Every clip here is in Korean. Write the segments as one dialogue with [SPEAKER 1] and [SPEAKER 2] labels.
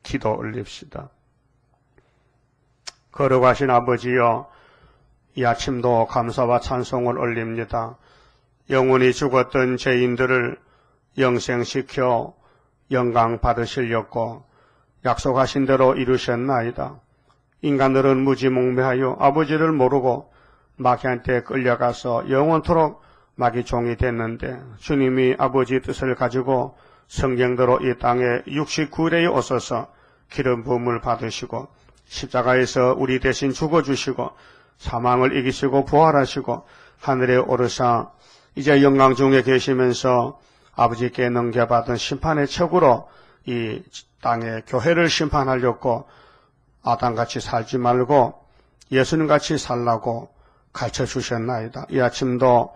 [SPEAKER 1] 기도 올립시다. 거룩하신 아버지여, 이 아침도 감사와 찬송을 올립니다. 영원히 죽었던 죄인들을 영생시켜 영광 받으시려고 약속하신 대로 이루셨나이다. 인간들은 무지몽매하여 아버지를 모르고 마귀한테 끌려가서 영원토록 마귀 종이 됐는데, 주님이 아버지 뜻을 가지고 성경대로 이 땅에 69일에 오셔서 기름 부음을 받으시고 십자가에서 우리 대신 죽어주시고 사망을 이기시고 부활하시고 하늘에 오르사 이제 영광 중에 계시면서 아버지께 넘겨받은 심판의 척으로 이 땅에 교회를 심판하려고 아담같이 살지 말고 예수님같이 살라고 가르쳐 주셨나이다. 이 아침도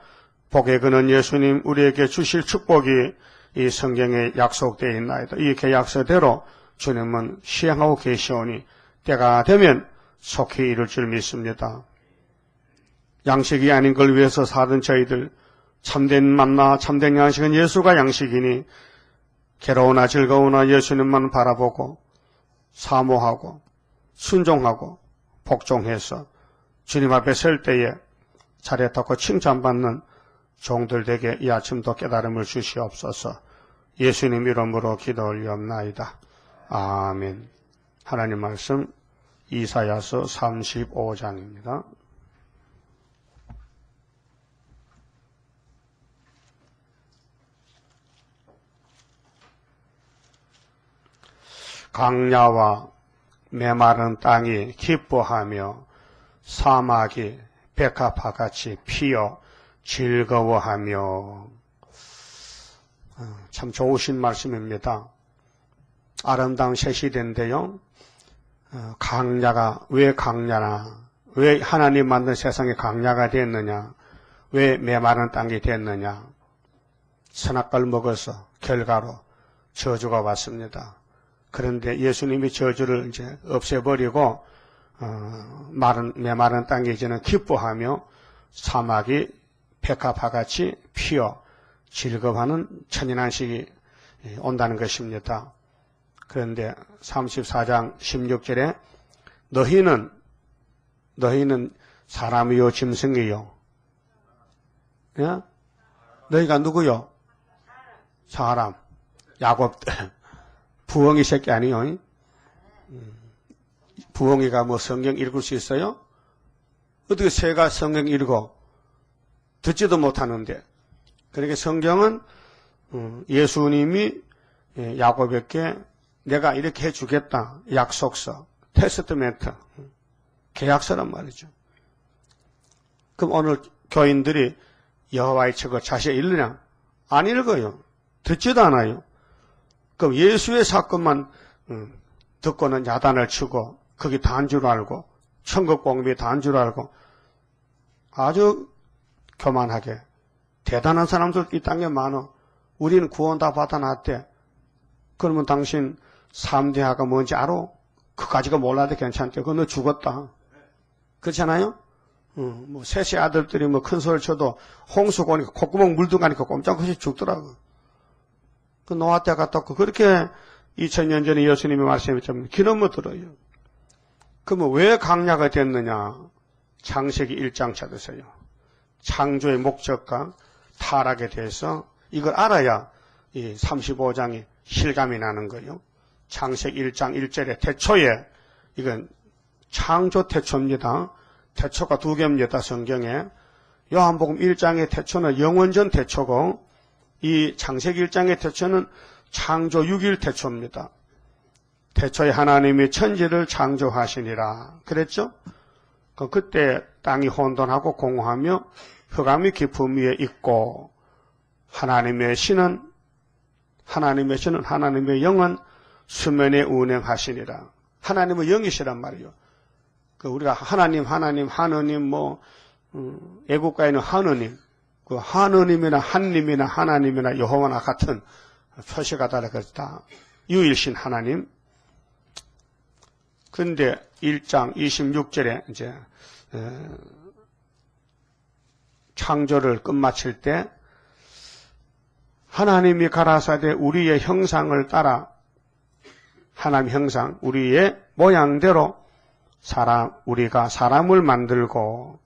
[SPEAKER 1] 복의 근원 예수님 우리에게 주실 축복이 이 성경에 약속되어 있나이다. 이 계약서대로 주님은 시행하고 계시오니 때가 되면 속히 이룰 줄 믿습니다. 양식이 아닌 걸 위해서 사는 저희들, 참된 만나, 참된 양식은 예수가 양식이니 괴로우나 즐거우나 예수님만 바라보고 사모하고 순종하고 복종해서 주님 앞에 설 때에 차례 닦고 칭찬받는 종들 되게 이 아침도 깨달음을 주시옵소서. 예수님 이름으로 기도 올리옵나이다. 아멘. 하나님 말씀 이사야서 35장입니다. 강야와 메마른 땅이 기뻐하며 사막이 백합화같이 피어 즐거워하며. 참 좋으신 말씀입니다. 아름다운 새 시대인데요. 강야가 왜 강야나, 왜 하나님 만든 세상에 강야가 됐느냐, 왜 메마른 땅이 됐느냐. 선악과를 먹어서 결과로 저주가 왔습니다. 그런데 예수님이 저주를 이제 없애버리고 메마른 땅이 이제는 기뻐하며 사막이 백합화같이 피어 즐거워하는 천연한식이 온다는 것입니다. 그런데 34장 16절에 너희는 사람이요 짐승이요. 예? 너희가 누구요? 사람. 야곱 부엉이 새끼 아니요? 부엉이가 뭐 성경 읽을 수 있어요? 어떻게 새가 성경 읽어? 듣지도 못하는데. 그러니까 성경은 예수님이 야곱에게 내가 이렇게 해주겠다. 약속서, 테스트멘트, 계약서란 말이죠. 그럼 오늘 교인들이 여호와의 책을 자세히 읽느냐? 안 읽어요. 듣지도 않아요. 그럼 예수의 사건만 듣고는 야단을 치고 그게 다인 줄 알고 천국 복음이 다인 줄 알고 아주 교만하게 대단한 사람들 이 땅에 많아. 우리는 구원 다 받아놨대. 그러면 당신 3대하가 뭔지 알아? 그까지가 몰라도 괜찮대. 그거 너 죽었다. 그렇잖아요? 뭐 셋의 아들들이 뭐 큰 소리를 쳐도 홍수 오니까 콧구멍 물든 가니까 꼼짝없이 죽더라고. 그 노아 때 갔다 왔고 그렇게 2000년 전에 예수님이 말씀했지만 귀는 못 들어요. 그러면 왜 강야가 됐느냐? 창세기 1장 찾으세요. 창조의 목적과 타락에 대해서 이걸 알아야 이 35장이 실감이 나는 거예요. 창세기 1장 1절에 태초에, 이건 창조 태초입니다. 태초가 두 개입니다. 성경에. 요한복음 1장의 태초는 영원전 태초고 이 창세기 1장의 태초는 창조 6일 태초입니다. 태초에 하나님이 천지를 창조하시니라 그랬죠? 그때 땅이 혼돈하고 공허하며 흑암이 깊음 위에 있고 하나님의 신은 하나님의 영은 수면에 운행하시니라. 하나님은 영이시란 말이요. 우리가 하나님 애국가에는 하느님, 그 하느님이나 한님이나 하나님이나 여호와나 같은 표시가 달라졌다. 유일신 하나님. 근데 1장 26절에 이제 창조를 끝마칠 때 하나님이 가라사대 우리의 형상을 따라 하나님 형상, 우리의 모양대로 우리가 사람을 만들고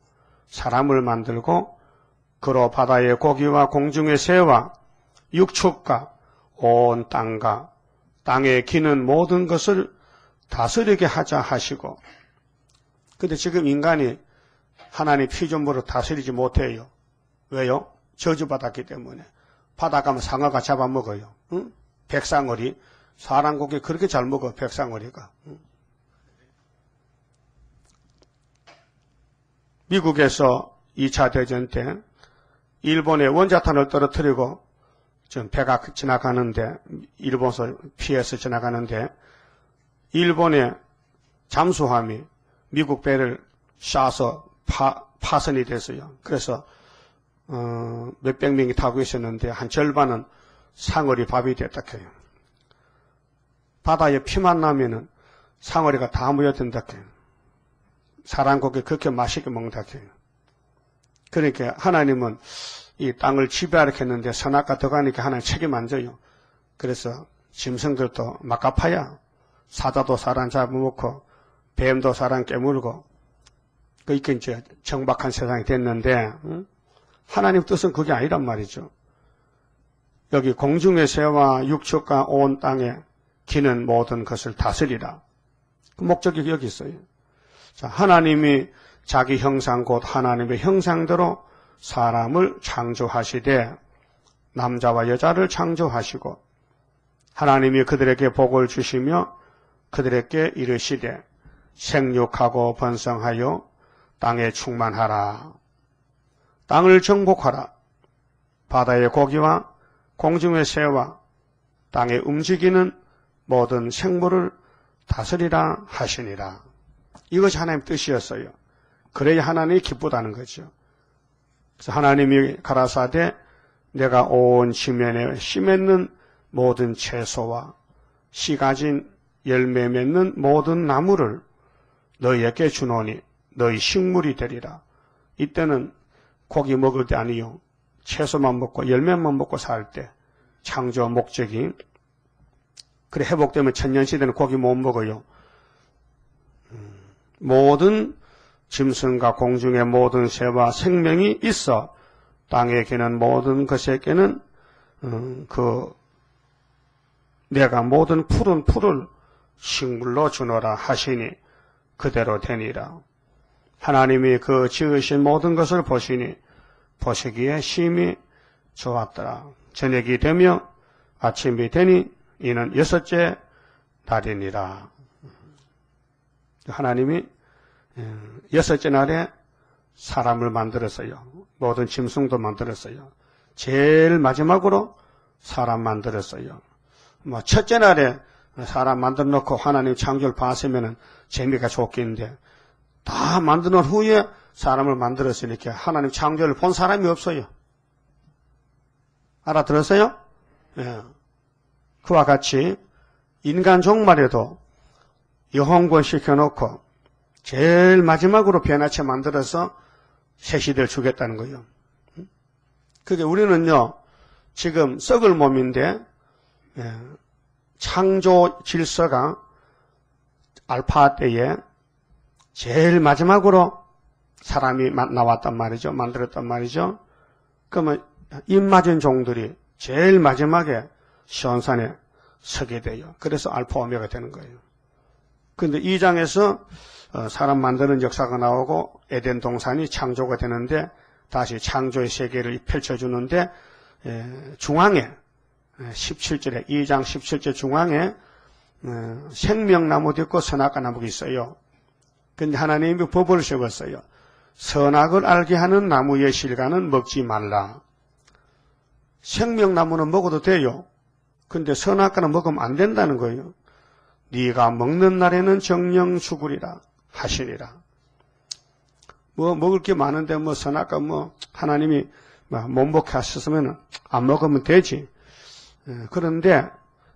[SPEAKER 1] 그로 바다의 고기와 공중의 새와 육축과 온 땅과 땅에 기는 모든 것을 다스리게 하자 하시고, 근데 지금 인간이 하나님 피조물을 다스리지 못해요. 왜요? 저주받았기 때문에. 바다 가면 상어가 잡아먹어요. 응? 백상어리. 사람 고기 그렇게 잘 먹어, 백상어리가. 응? 미국에서 2차 대전 때 일본의 원자탄을 떨어뜨리고 지금 배가 지나가는데, 일본서 피해서 지나가는데 일본의 잠수함이 미국 배를 쏴서 파손이 됐어요. 그래서 몇백 명이 타고 있었는데 한 절반은 상어리 밥이 됐다 해요. 바다에 피만 나면은 상어리가 다 모여든다 해요. 사람 고기 그렇게 맛있게 먹는다 해요. 그러니까 하나님은 이 땅을 지배하려 했는데 선악과 더 가니까 하나님 책임 안 져요. 그래서 짐승들도 막 갚아야 사자도 사람 잡아먹고 뱀도 사람 깨물고 그러니까 이제 정박한 세상이 됐는데, 하나님 뜻은 그게 아니란 말이죠. 여기 공중의 새와 육축과 온 땅에 기는 모든 것을 다스리라. 그 목적이 여기 있어요. 자, 하나님이 자기 형상 곧 하나님의 형상대로 사람을 창조하시되 남자와 여자를 창조하시고 하나님이 그들에게 복을 주시며 그들에게 이르시되 생육하고 번성하여 땅에 충만하라. 땅을 정복하라. 바다의 고기와 공중의 새와 땅에 움직이는 모든 생물을 다스리라 하시니라. 이것이 하나님의 뜻이었어요. 그래야 하나님이 기쁘다는 거죠. 그래서 하나님이 가라사대 내가 온 지면에 씨 맺는 모든 채소와 씨 가진 열매 맺는 모든 나무를 너희에게 주노니 너희 식물이 되리라. 이때는 고기 먹을 때 아니요. 채소만 먹고 열매만 먹고 살 때 창조 목적이. 그래 회복되면 천년시대는 고기 못 먹어요. 모든 짐승과 공중의 모든 새와 생명이 있어 땅에 기는 모든 것에게는 내가 모든 푸른 풀을 식물로 주노라 하시니 그대로 되니라. 하나님이 그 지으신 모든 것을 보시니 보시기에 심히 좋았더라. 저녁이 되며 아침이 되니 이는 6째 날이니라. 하나님이 6째 날에 사람을 만들었어요. 모든 짐승도 만들었어요. 제일 마지막으로 사람 만들었어요. 첫째 날에 사람 만들어 놓고 하나님 창조를 봤으면 재미가 좋겠는데 다 만든 후에 사람을 만들었으니까 하나님 창조를 본 사람이 없어요. 알아들었어요? 예. 그와 같이 인간 종말에도 영혼권 시켜놓고 제일 마지막으로 변화체 만들어서 새 시대를 주겠다는 거예요. 그게 우리는요 지금 썩을 몸인데 창조 질서가 알파 때에 제일 마지막으로 사람이 나왔단 말이죠. 만들었단 말이죠. 그러면 입맞은 종들이 제일 마지막에 시온산에 서게 돼요. 그래서 알파 오메가 되는 거예요. 그런데 2장에서 사람 만드는 역사가 나오고 에덴 동산이 창조가 되는데 다시 창조의 세계를 펼쳐주는데 중앙에 17절에 2장 17절 중앙에 생명나무도 있고 선악과 나무가 있어요. 그런데 하나님이 법을 세웠어요. 선악을 알게 하는 나무의 실과는 먹지 말라. 생명나무는 먹어도 돼요. 근데 선악과는 먹으면 안 된다는 거예요. 네가 먹는 날에는 정령 죽으리라 하시니라. 먹을 게 많은데 선악과 하나님이 못 먹게 하셨으면 안 먹으면 되지. 그런데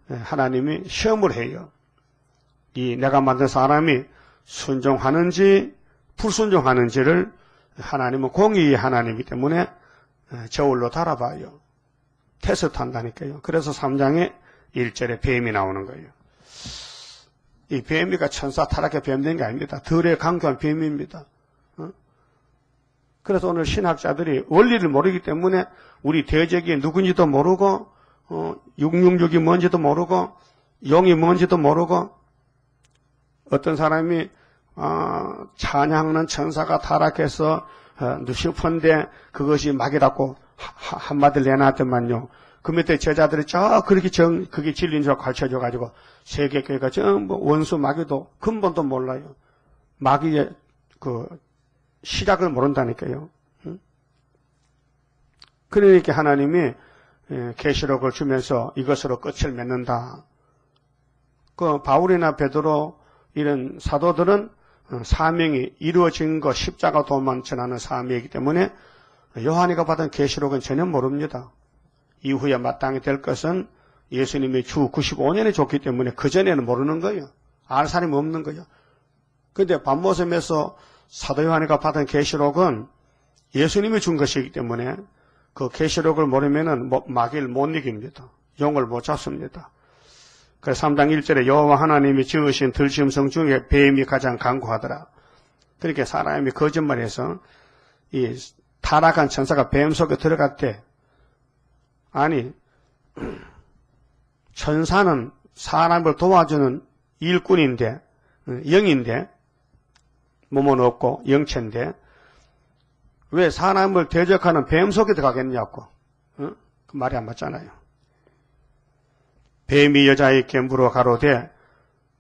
[SPEAKER 1] 하나님이 시험을 해요. 이 내가 만든 사람이 순종하는지 불순종하는지를 하나님은 공의의 하나님이기 때문에 저울로 달아봐요. 테스트 한다니까요. 그래서 3장에 1절에 뱀이 나오는 거예요. 이 뱀이가 천사 타락해 뱀된 게 아닙니다. 덜에 강조한 뱀입니다. 그래서 오늘 신학자들이 원리를 모르기 때문에 우리 대적이 누군지도 모르고 666이 뭔지도 모르고 영이 뭔지도 모르고 어떤 사람이 찬양하는 천사가 타락해서 싶은데 그것이 막이라고 한마디를 내놨더만요. 그 밑에 제자들이 그렇게 그게 진리인 줄 가르쳐줘가지고 세계교회가 전부 원수 마귀도 근본도 몰라요. 마귀의 시작을 모른다니까요. 그러니까 하나님이 계시록을 주면서 이것으로 끝을 맺는다. 바울이나 베드로 이런 사도들은 사명이 이루어진 것, 십자가 도만 전하는 사명이기 때문에 요한이가 받은 계시록은 전혀 모릅니다. 이후에 마땅히 될 것은 예수님이 주 95년에 줬기 때문에 그전에는 모르는 거예요. 알 사람이 없는 거예요. 그런데 밤모섬에서 사도 요한이가 받은 계시록은 예수님이 준 것이기 때문에 그 계시록을 모르면은 마귀를 못 이깁니다. 용을 못 잡습니다. 그래서 3장 1절에 여호와 하나님이 지으신 들짐승 중에 뱀이 가장 강고하더라. 그렇게 사람이 거짓말해서 이 타락한 천사가 뱀 속에 들어갔대. 아니, 천사는 사람을 도와주는 일꾼인데, 영인데, 몸은 없고 영체인데, 왜 사람을 대적하는 뱀 속에 들어가겠냐고. 그 말이 안 맞잖아요. 뱀이 여자에게 물어 가로되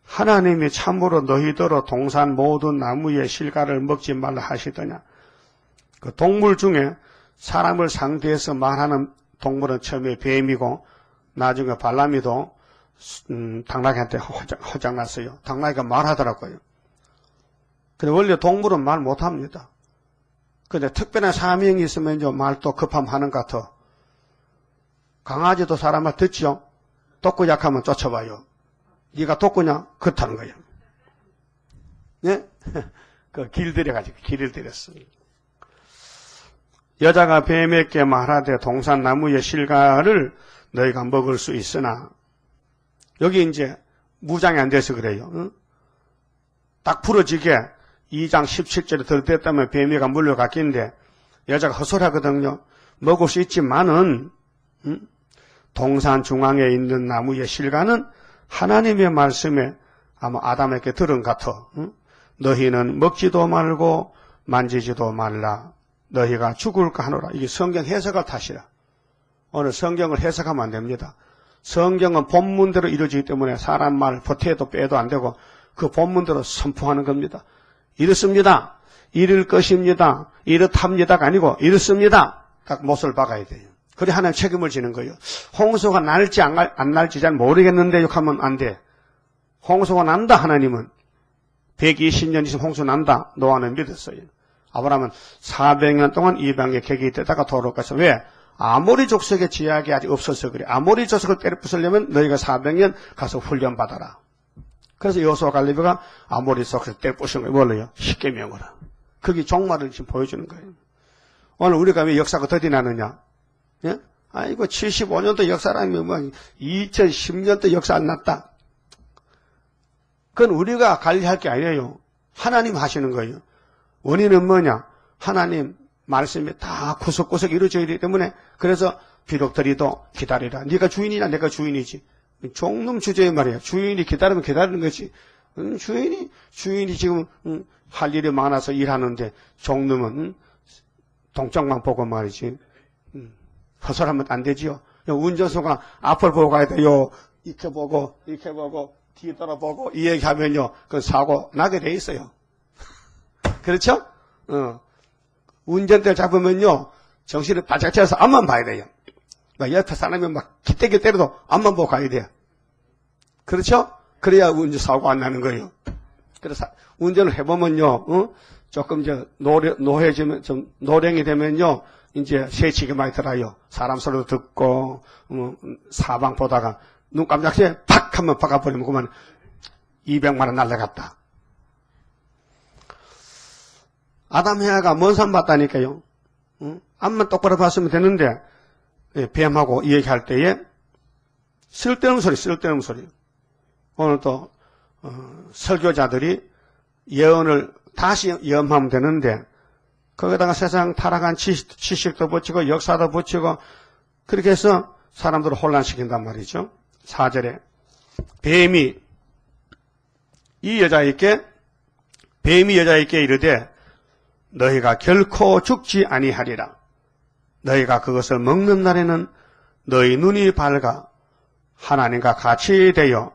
[SPEAKER 1] 하나님이 참으로 너희더러 동산 모든 나무의 실과를 먹지 말라 하시더냐. 그 동물 중에 사람을 상대해서 말하는 동물은 처음에 뱀이고 나중에 발람이도 당나귀한테 허장났어요. 당나귀가 말하더라고요. 근데 원래 동물은 말 못합니다. 근데 특별한 사명이 있으면 말도 급함 하는 것 같아. 강아지도 사람을 듣죠. 독고 약하면 쫓아와요. 네가 독고냐? 그렇다는 거예요. 네? 길들여가지고 길을 들였어요. 여자가 뱀에게 말하되 동산 나무의 실과를 너희가 먹을 수 있으나 여기 이제 무장이 안 돼서 그래요. 딱 부러지게 2장 17절에 들었다면 뱀이가 물려갔긴데 여자가 헛소리하거든요. 먹을 수 있지만은 동산 중앙에 있는 나무의 실과는 하나님의 말씀에 아마 아담에게 들은 것 같아. 너희는 먹지도 말고 만지지도 말라. 너희가 죽을까 하노라. 이게 성경 해석을 탓이라. 오늘 성경을 해석하면 안 됩니다. 성경은 본문대로 이루어지기 때문에 사람 말 보태도 빼도 안 되고 그 본문대로 선포하는 겁니다. 이렇습니다. 이럴 것입니다. 이렇답니다가 아니고 이렇습니다. 딱 못을 박아야 돼요. 그래 하나님 책임을 지는 거예요. 홍수가 날지 안 날지 잘 모르겠는데 욕하면 안 돼. 홍수가 난다 하나님은. 120년 있으면 홍수 난다. 노아는 믿었어요. 아브라함은 400년 동안 이방의 객이 되다가 돌아가서 왜? 아모리 족속의 지약이 아직 없어서 그래. 아모리 족속을 때려 부수려면 너희가 400년 가서 훈련받아라. 그래서 여호수아 갈렙이가 아모리 족속을 때려 부수는 거예요. 뭘로요? 십계명으로. 그게 종말을 지금 보여주는 거예요. 오늘 우리가 왜 역사가 더디 나느냐? 예? 아이고 75년도 역사라면 뭐 2010년도 역사 안 났다. 그건 우리가 관리할 게 아니에요. 하나님 하시는 거예요. 원인은 뭐냐? 하나님 말씀이 다 구석구석 이루어져야 되기 때문에 그래서 비록 더디도 기다리라. 네가 주인이나 내가 주인이지. 종놈 주제의 말이야. 주인이 기다리면 기다리는 거지. 주인이 지금 할 일이 많아서 일하는데 종놈은 동쪽만 보고 말이지. 헛소리하면 안 되지요. 운전수가 앞을 보고 가야 돼요. 이렇게 보고 뒤돌아보고 이 얘기하면요. 그 사고 나게 돼 있어요. 그렇죠? 운전대를 잡으면요. 정신을 바짝 차려서 앞만 봐야 돼요. 옆에 사람이 막 기대기 때려도 앞만 보고 가야 돼요. 그렇죠? 그래야 운전 사고 안 나는 거예요. 그래서 운전을 해보면요. 조금 노해지면 좀 노령이 되면요. 이제 새치기 많이 들어요. 사람 소리도 듣고 사방 보다가 눈 깜짝새 팍 하면 박아버리면 그만 200만 원 날라갔다. 아담 해아가 먼 산 봤다니까요. 앞만 똑바로 봤으면 되는데 뱀하고 이야기할 때에 쓸데없는 소리. 오늘 또 설교자들이 예언을 다시 예언하면 되는데 거기다가 세상 타락한 지식도 붙이고 역사도 붙이고 그렇게 해서 사람들을 혼란시킨단 말이죠. 4절에 뱀이 여자에게 이르되 너희가 결코 죽지 아니하리라. 너희가 그것을 먹는 날에는 너희 눈이 밝아 하나님과 같이 되어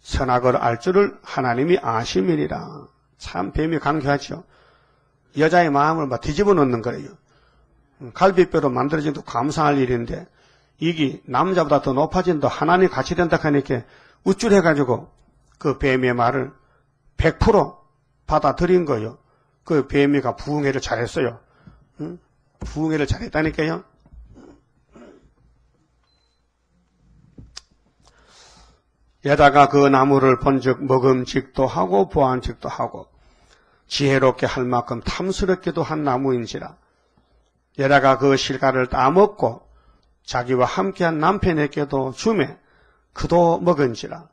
[SPEAKER 1] 선악을 알 줄을 하나님이 아심이니라. 참 뱀이 강교하죠. 여자의 마음을 막 뒤집어 놓는 거예요. 갈비뼈로 만들어진도 감사할 일인데 이게 남자보다 더 높아진다 하나님 같이 된다 하니까 우쭐해가지고 그 뱀의 말을 100% 받아들인 거예요. 그 뱀이가 부흥회를 잘했어요. 부흥회를 잘했다니까요. 여자가 그 나무를 본즉 먹음직도 하고 보안직도 하고 지혜롭게 할 만큼 탐스럽게도 한 나무인지라. 여자가 그 실과를 따먹고 자기와 함께한 남편에게도 주매 그도 먹은지라.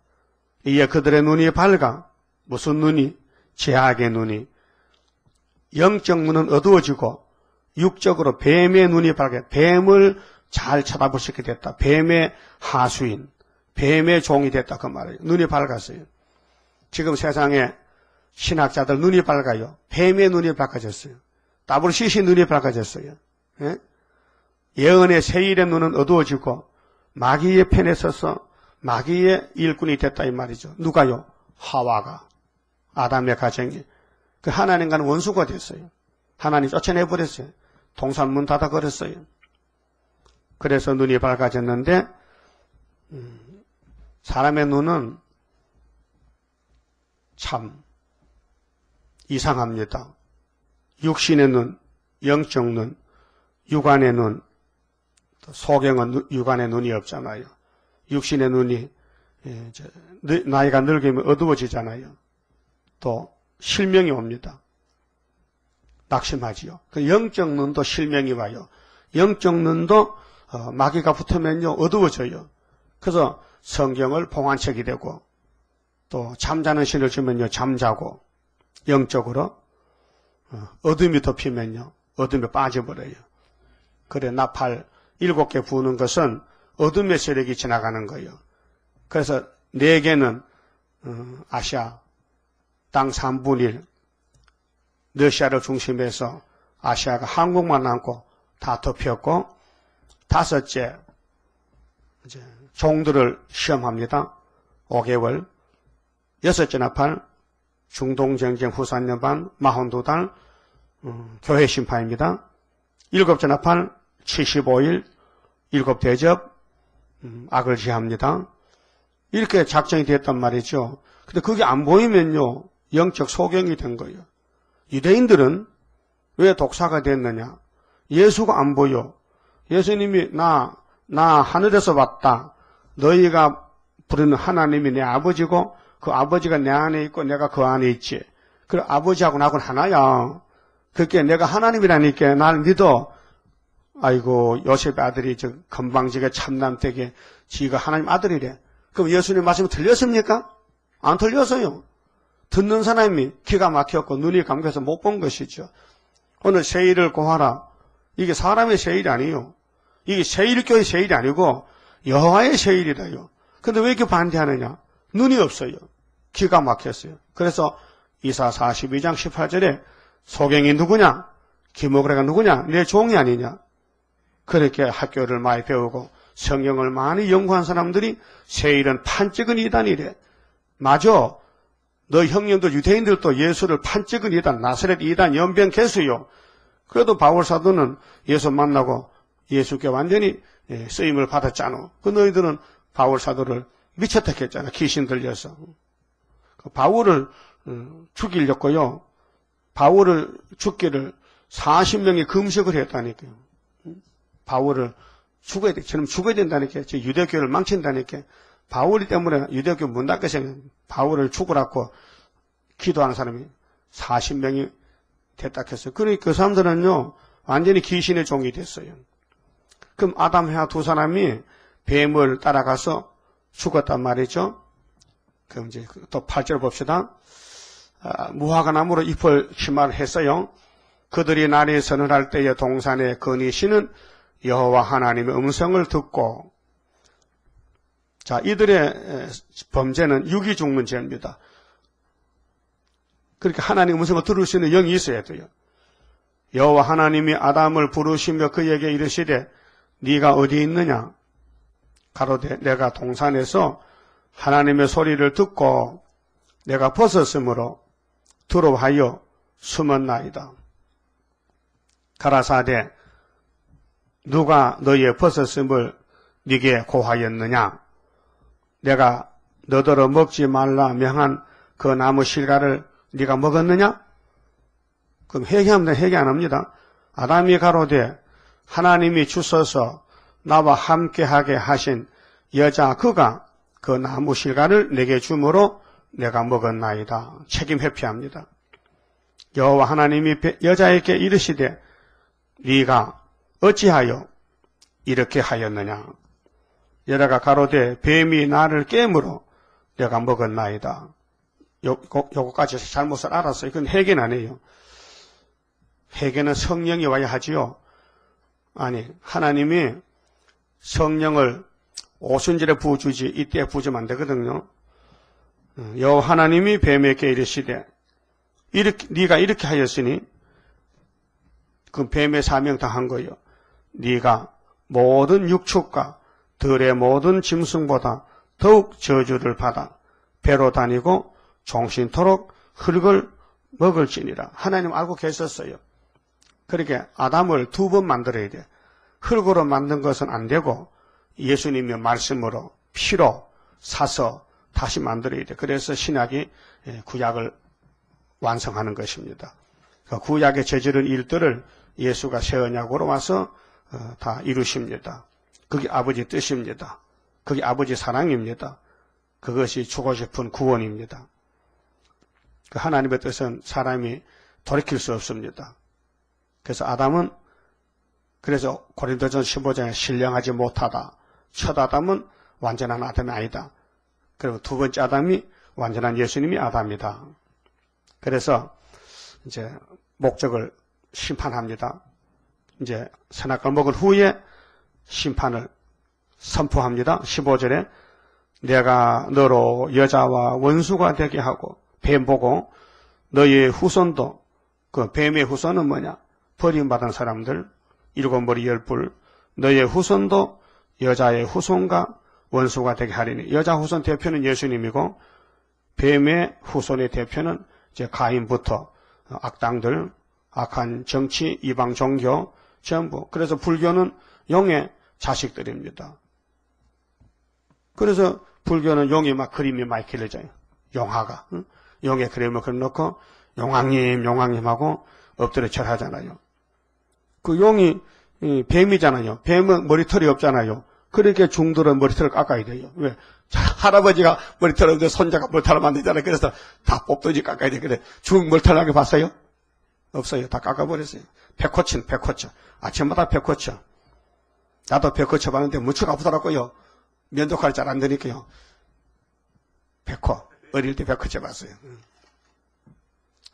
[SPEAKER 1] 이에 그들의 눈이 밝아. 무슨 눈이? 죄악의 눈이. 영적 눈은 어두워지고 육적으로 뱀의 눈이 밝아. 뱀을 잘 쳐다볼 수 있게 됐다. 뱀의 하수인, 뱀의 종이 됐다 그 말이에요. 눈이 밝았어요. 지금 세상에 신학자들 눈이 밝아요. 뱀의 눈이 밝아졌어요. WCC 눈이 밝아졌어요. 예? 예언의 세일의 눈은 어두워지고 마귀의 편에 서서 마귀의 일꾼이 됐다 이 말이죠. 누가요? 하와가. 아담의 가정이. 그 하나님과는 원수가 됐어요. 하나님 쫓아내버렸어요. 동산문 닫아버렸어요. 그래서 눈이 밝아졌는데 사람의 눈은 참 이상합니다. 육신의 눈, 영적 눈, 육안의 눈, 소경은 육안의 눈이 없잖아요. 육신의 눈이 나이가 늙으면 어두워지잖아요. 또 실명이 옵니다. 낙심하지요. 그 영적 눈도 실명이 와요. 영적 눈도 마귀가 붙으면요 어두워져요. 그래서 성경을 봉안책이 되고 또 잠자는 신을 주면요 잠자고 영적으로 어둠이 덮이면요 어둠에 빠져버려요. 그래 나팔 7개 부는 것은 어둠의 세력이 지나가는 거예요. 그래서 4개는 아시아 땅 3분의 1 러시아를 중심해서 아시아가 한국만 남고 다 덮였고 5째 이제 종들을 시험합니다. 5개월 6째 나팔 중동전쟁 후산연반 42달 교회 심판입니다. 7째 나팔 75일 7대접 악을 지합니다. 이렇게 작정이 됐단 말이죠. 근데 그게 안 보이면요 영적 소경이 된 거예요. 유대인들은 왜 독사가 됐느냐? 예수가 안 보여. 예수님이 나 하늘에서 왔다. 너희가 부르는 하나님이 내 아버지고 그 아버지가 내 안에 있고 내가 그 안에 있지. 그래 아버지하고 나하고는 하나야. 그렇게 내가 하나님이라니까 날 믿어. 아이고 요셉의 아들이 저 건방지게 참남되게 지가 하나님 아들이래. 그럼 예수님 말씀이 틀렸습니까? 안 틀렸어요. 듣는 사람이 기가 막혔고 눈이 감겨서 못 본 것이죠. 오늘 세일을 고하라. 이게 사람의 세일이 아니에요. 이게 세일교의 세일이 아니고 여호와의 세일이라요. 근데 왜 이렇게 반대하느냐? 눈이 없어요. 기가 막혔어요. 그래서 이사 42장 18절에 소경이 누구냐? 기목레가 누구냐? 내 종이 아니냐? 그렇게 학교를 많이 배우고 성경을 많이 연구한 사람들이 세일은 판찍은 이단이래. 맞아. 너 형님들 유대인들도 예수를 판찍은 이단, 나사렛 이단, 연변 개수요. 그래도 바울 사도는 예수 만나고 예수께 완전히 쓰임을 받았잖아. 그 너희들은 바울 사도를 미쳤다 했잖아. 귀신 들려서. 바울을 죽이려고요. 바울을 죽기를 40명이 금식을 했다니까요. 바울을 죽어야 돼. 저는 죽어야 된다니까. 유대교를 망친다니까. 바울 때문에 유대교 문 닫게 바울을 죽으라고 기도하는 사람이 40명이 됐다 했어요. 그러니까 그 사람들은요, 완전히 귀신의 종이 됐어요. 그럼 아담, 해와 두 사람이 뱀을 따라가서 죽었단 말이죠. 그럼 이제 또 8절 봅시다. 무화과 나무로 잎을 심할했어요. 그들이 날이 서늘할 때에 동산에 거니시는 여호와 하나님의 음성을 듣고, 자, 이들의 범죄는 육이 죽는 죄입니다. 그렇게 하나님 음성을 들을 수 있는 영이 있어야 돼요. 여호와 하나님이 아담을 부르시며 그에게 이르시되 네가 어디 있느냐? 가로되 내가 동산에서 하나님의 소리를 듣고 내가 벗었으므로 두려워하여 숨었나이다. 가라사대 누가 너의 벗었음을 네게 고하였느냐? 내가 너더러 먹지 말라 명한 그 나무 실과를 네가 먹었느냐? 그럼 회개하면 회개 안 합니다. 아담이 가로되 하나님이 주셔서 나와 함께하게 하신 여자 그가 그 나무 실과를 내게 주므로 내가 먹었나이다. 책임 회피합니다. 여호와 하나님이 여자에게 이르시되 네가 어찌하여 이렇게 하였느냐? 여자가 가로되 뱀이 나를 깨물어 내가 먹었나이다. 요거까지 잘못을 알았어요. 이건 회개는 아니에요. 회개는 성령이 와야 하지요. 아니, 하나님이 성령을 오순절에 부어주지 이때 부어주면 안 되거든요. 여호와 하나님이 뱀에게 이르시되 네가 이렇게 하였으니 그 뱀의 사명 당한 거예요. 네가 모든 육축과 들의 모든 짐승보다 더욱 저주를 받아 배로 다니고 종신토록 흙을 먹을지니라. 하나님 알고 계셨어요. 그렇게 아담을 2번 만들어야 돼. 흙으로 만든 것은 안 되고 예수님의 말씀으로 피로 사서 다시 만들어야 돼. 그래서 신약이 구약을 완성하는 것입니다. 구약의 저지른 일들을 예수가 새 언약으로 와서 다 이루십니다. 그게 아버지 뜻입니다. 그게 아버지 사랑입니다. 그것이 주고 싶은 구원입니다. 그 하나님의 뜻은 사람이 돌이킬 수 없습니다. 그래서 아담은 그래서 고린도전 15장에 신령하지 못하다. 첫 아담은 완전한 아담이 아니다. 그리고 두 번째 아담이 완전한 예수님이 아담이다. 그래서 이제 목적을 심판합니다. 이제 선악과를 먹은 후에 심판을 선포합니다. 15절에 내가 너로 여자와 원수가 되게 하고 뱀 보고 너의 후손도 그 뱀의 후손은 뭐냐? 버림받은 사람들 7머리 10뿔 너의 후손도 여자의 후손과 원수가 되게 하리니 여자 후손 대표는 예수님이고 뱀의 후손의 대표는 이제 가인부터 악당들 악한 정치 이방 종교 전부 그래서 불교는 용의 자식들입니다. 그래서 불교는 용이 막 그림이 많이 그려져요. 용화가 응? 용의 그림을 그려놓고 용왕님 하고 엎드려 절하잖아요. 그 용이 뱀이잖아요. 뱀은 머리털이 없잖아요. 그렇게 중들은 머리털을 깎아야 돼요. 왜? 할아버지가 머리털을 없는데 손자가 머리털을 만들잖아요. 그래서 다 뽑듯이 깎아야 돼. 그래. 중 머리털 나게 봤어요? 없어요. 다 깎아버렸어요. 백호친. 아침마다 백호쳐. 나도 백호쳐 봤는데 무척 아프더라고요. 면도칼이 잘 안 되니까요. 백호. 어릴 때 백호쳐 봤어요.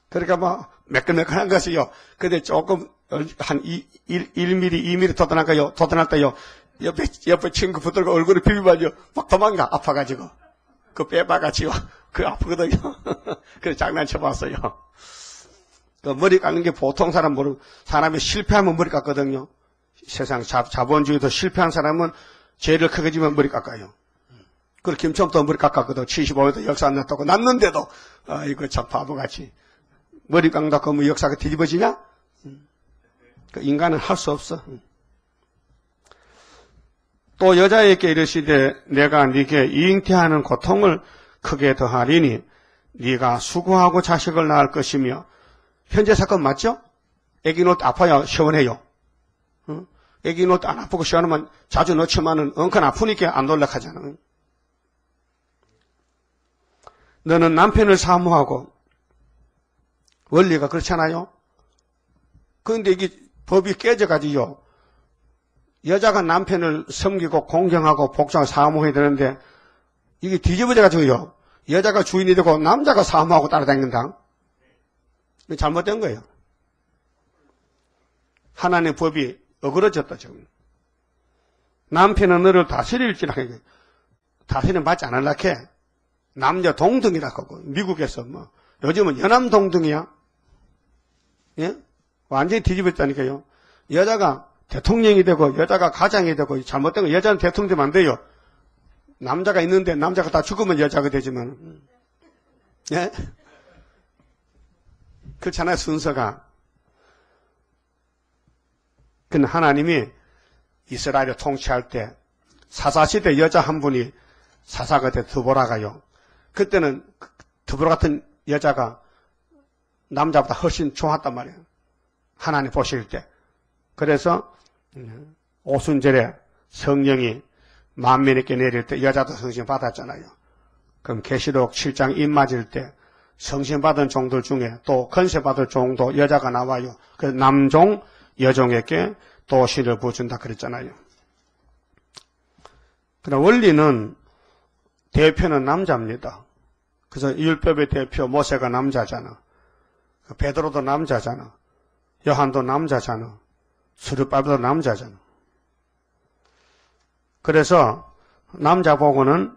[SPEAKER 1] 그러니까 뭐 매끈매끈한 것이요. 근데 조금 한 1mm, 2mm 돋아날 때요. 옆에 친구 붙들고 얼굴을 비비면요. 막 도망가. 아파가지고. 그 빼박아지요. 그 아프거든요. 그래서 장난쳐봤어요. 그 머리 깎는 게 보통 사람 모르고 사람이 실패하면 머리 깎거든요. 세상 자본주의도 실패한 사람은 죄를 크게 지면 머리 깎아요. 그리고 김첨도 머리 깎았거든. 75년도 역사 안 났다고. 났는데도 이거 참 바보같이. 머리 깎는다고 뭐 역사가 뒤집어지냐? 그 인간은 할 수 없어. 또 여자에게 이르시되 내가 네게 잉태하는 고통을 크게 더하리니 네가 수고하고 자식을 낳을 것이며 현재 사건 맞죠? 애기 놓을 때 아파야 시원해요. 애기 놓을 때 안 아프고 시원하면 자주 놓지만은 엉큼 아프니까 안 놀락하잖아. 너는 남편을 사모하고 원리가 그렇잖아요. 그런데 이게 법이 깨져가지고요. 여자가 남편을 섬기고 공경하고 복종하고 사모해야 되는데 이게 뒤집어져가지고요. 여자가 주인이 되고 남자가 사모하고 따라다닌다. 잘못된 거예요. 하나님의 법이 어그러졌다 지금. 남편은 너를 다스릴지라 해. 다스림 받지 않으려고 해. 남녀 동등이라고 하고 미국에서 뭐 요즘은 연남 동등이야. 예? 완전히 뒤집었다니까요. 여자가 대통령이 되고 여자가 가장이 되고 잘못된 거 여자는 대통령 되면 안 돼요. 남자가 있는데 남자가 다 죽으면 여자가 되지만. 예? 그렇잖아요, 순서가. 근데 하나님이 이스라엘을 통치할 때 사사시대 여자 한 분이 사사가 돼 드보라가요. 그때는 드보라 같은 여자가 남자보다 훨씬 좋았단 말이에요. 하나님 보실 때. 그래서 오순절에 성령이 만민에게 내릴 때 여자도 성신 받았잖아요. 그럼 계시록 7장 입 맞을 때 성신 받은 종들 중에 또 건세 받을 종도 여자가 나와요. 그 남종 여종에게 도시를 부어준다 그랬잖아요. 그러나 원리는 대표는 남자입니다. 그래서 율법의 대표 모세가 남자잖아. 베드로도 남자잖아. 요한도 남자잖아. 수르바벨도 남자잖아. 그래서 남자 보고는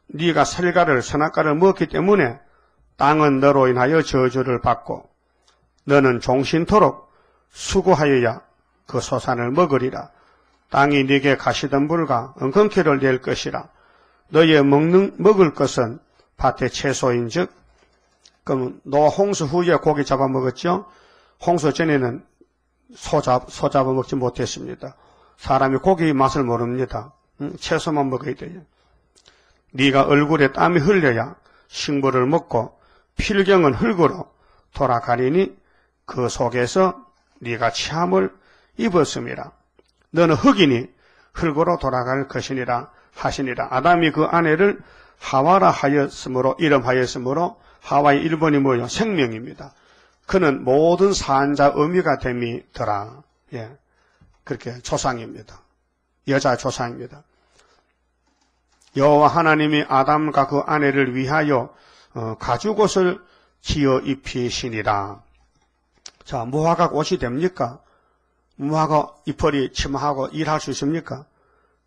[SPEAKER 1] 네가 설가를 선악과를 먹기 때문에 땅은 너로 인하여 저주를 받고 너는 종신토록 수고하여야 그 소산을 먹으리라. 땅이 네게 가시덤불과 엉겅퀴를 낼 것이라. 너의 먹을 것은 밭의 채소인즉. 그럼 노아 홍수 후에 고기 잡아먹었죠. 홍수 전에는 소 잡아먹지 못했습니다. 사람이 고기 맛을 모릅니다. 채소만 먹어야 돼요. 네가 얼굴에 땀이 흘려야 식물을 먹고 필경은 흙으로 돌아가리니 그 속에서 네가 참을 입었음이라. 너는 흙이니 흙으로 돌아갈 것이니라 하시니라. 아담이 그 아내를 하와라 하였으므로 이름하였으므로 하와의 일본이 뭐요? 생명입니다. 그는 모든 산자 의미가 됨이더라. 예, 그렇게 조상입니다. 여자 조상입니다. 여호와 하나님이 아담과 그 아내를 위하여 가죽옷을 지어 입히시니라. 자, 무화과 옷이 됩니까? 무화과 이파리 치마하고 일할 수 있습니까?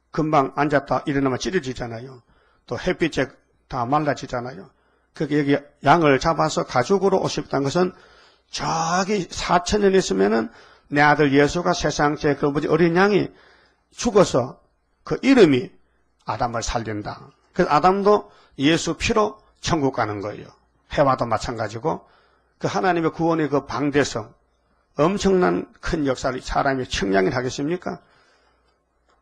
[SPEAKER 1] 금방 앉았다 일어나면 찌르지잖아요. 또 햇빛에 다 말라지잖아요. 그게 여기 양을 잡아서 가죽으로 옷 입다는 것은 저기 4,000년 있으면은 내 아들 예수가 세상째 그 어린 양이 죽어서 그 이름이 아담을 살린다. 그래서 아담도 예수 피로 천국 가는 거예요. 해와도 마찬가지고 그 하나님의 구원의 그 방대성, 엄청난 큰 역사를 사람이 청량히 하겠습니까?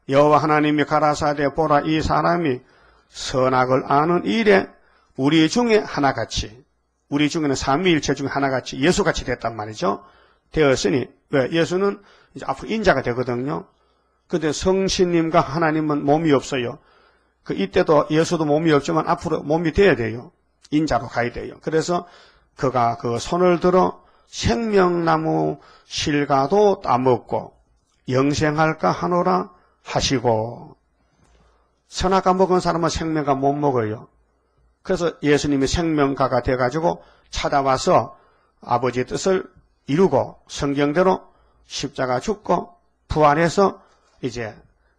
[SPEAKER 1] 여호와 하나님이 가라사대 보라 이 사람이 선악을 아는 일에 우리 중에 하나같이, 우리 중에는 삼위일체 중에 하나같이 예수같이 됐단 말이죠. 되었으니 왜? 예수는 이제 앞으로 인자가 되거든요. 그런데 성신님과 하나님은 몸이 없어요. 그 이때도 예수도 몸이 없지만 앞으로 몸이 돼야 돼요. 인자로 가야 돼요. 그래서 그가 그 손을 들어 생명나무 실과도 따먹고 영생할까 하노라 하시고. 선악과 먹은 사람은 생명과 못 먹어요. 그래서 예수님이 생명가가 돼가지고 찾아와서 아버지의 뜻을 이루고 성경대로 십자가 죽고 부활해서 이제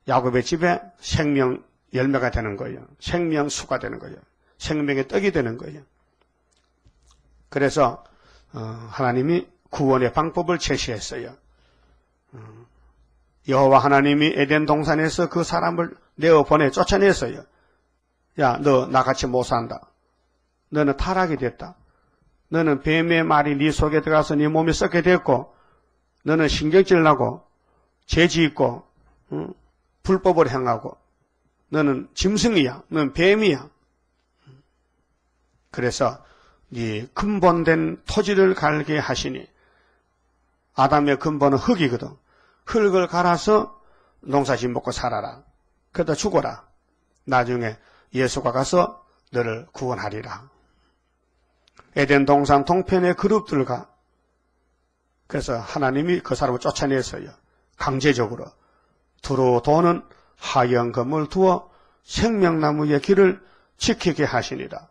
[SPEAKER 1] 야곱의 집에 생명 열매가 되는 거예요. 생명수가 되는 거예요. 생명의 떡이 되는 거예요. 그래서 하나님이 구원의 방법을 제시했어요. 여호와 하나님이 에덴 동산에서 그 사람을 내어보내 쫓아냈어요. 야, 너 나같이 못 산다. 너는 타락이 됐다. 너는 뱀의 말이 네 속에 들어가서 네 몸이 썩게 됐고, 너는 신경질 나고 죄짓고 불법을 행하고 너는 짐승이야. 너는 뱀이야. 그래서 네 근본된 토지를 갈게 하시니, 아담의 근본은 흙이거든. 흙을 갈아서 농사짓 먹고 살아라. 그러다 죽어라. 나중에 예수가 가서 너를 구원하리라. 에덴 동산 동편의 그룹들과, 그래서 하나님이 그 사람을 쫓아냈어요. 강제적으로. 두루 도는 하얀 검을 두어 생명나무의 길을 지키게 하시니라.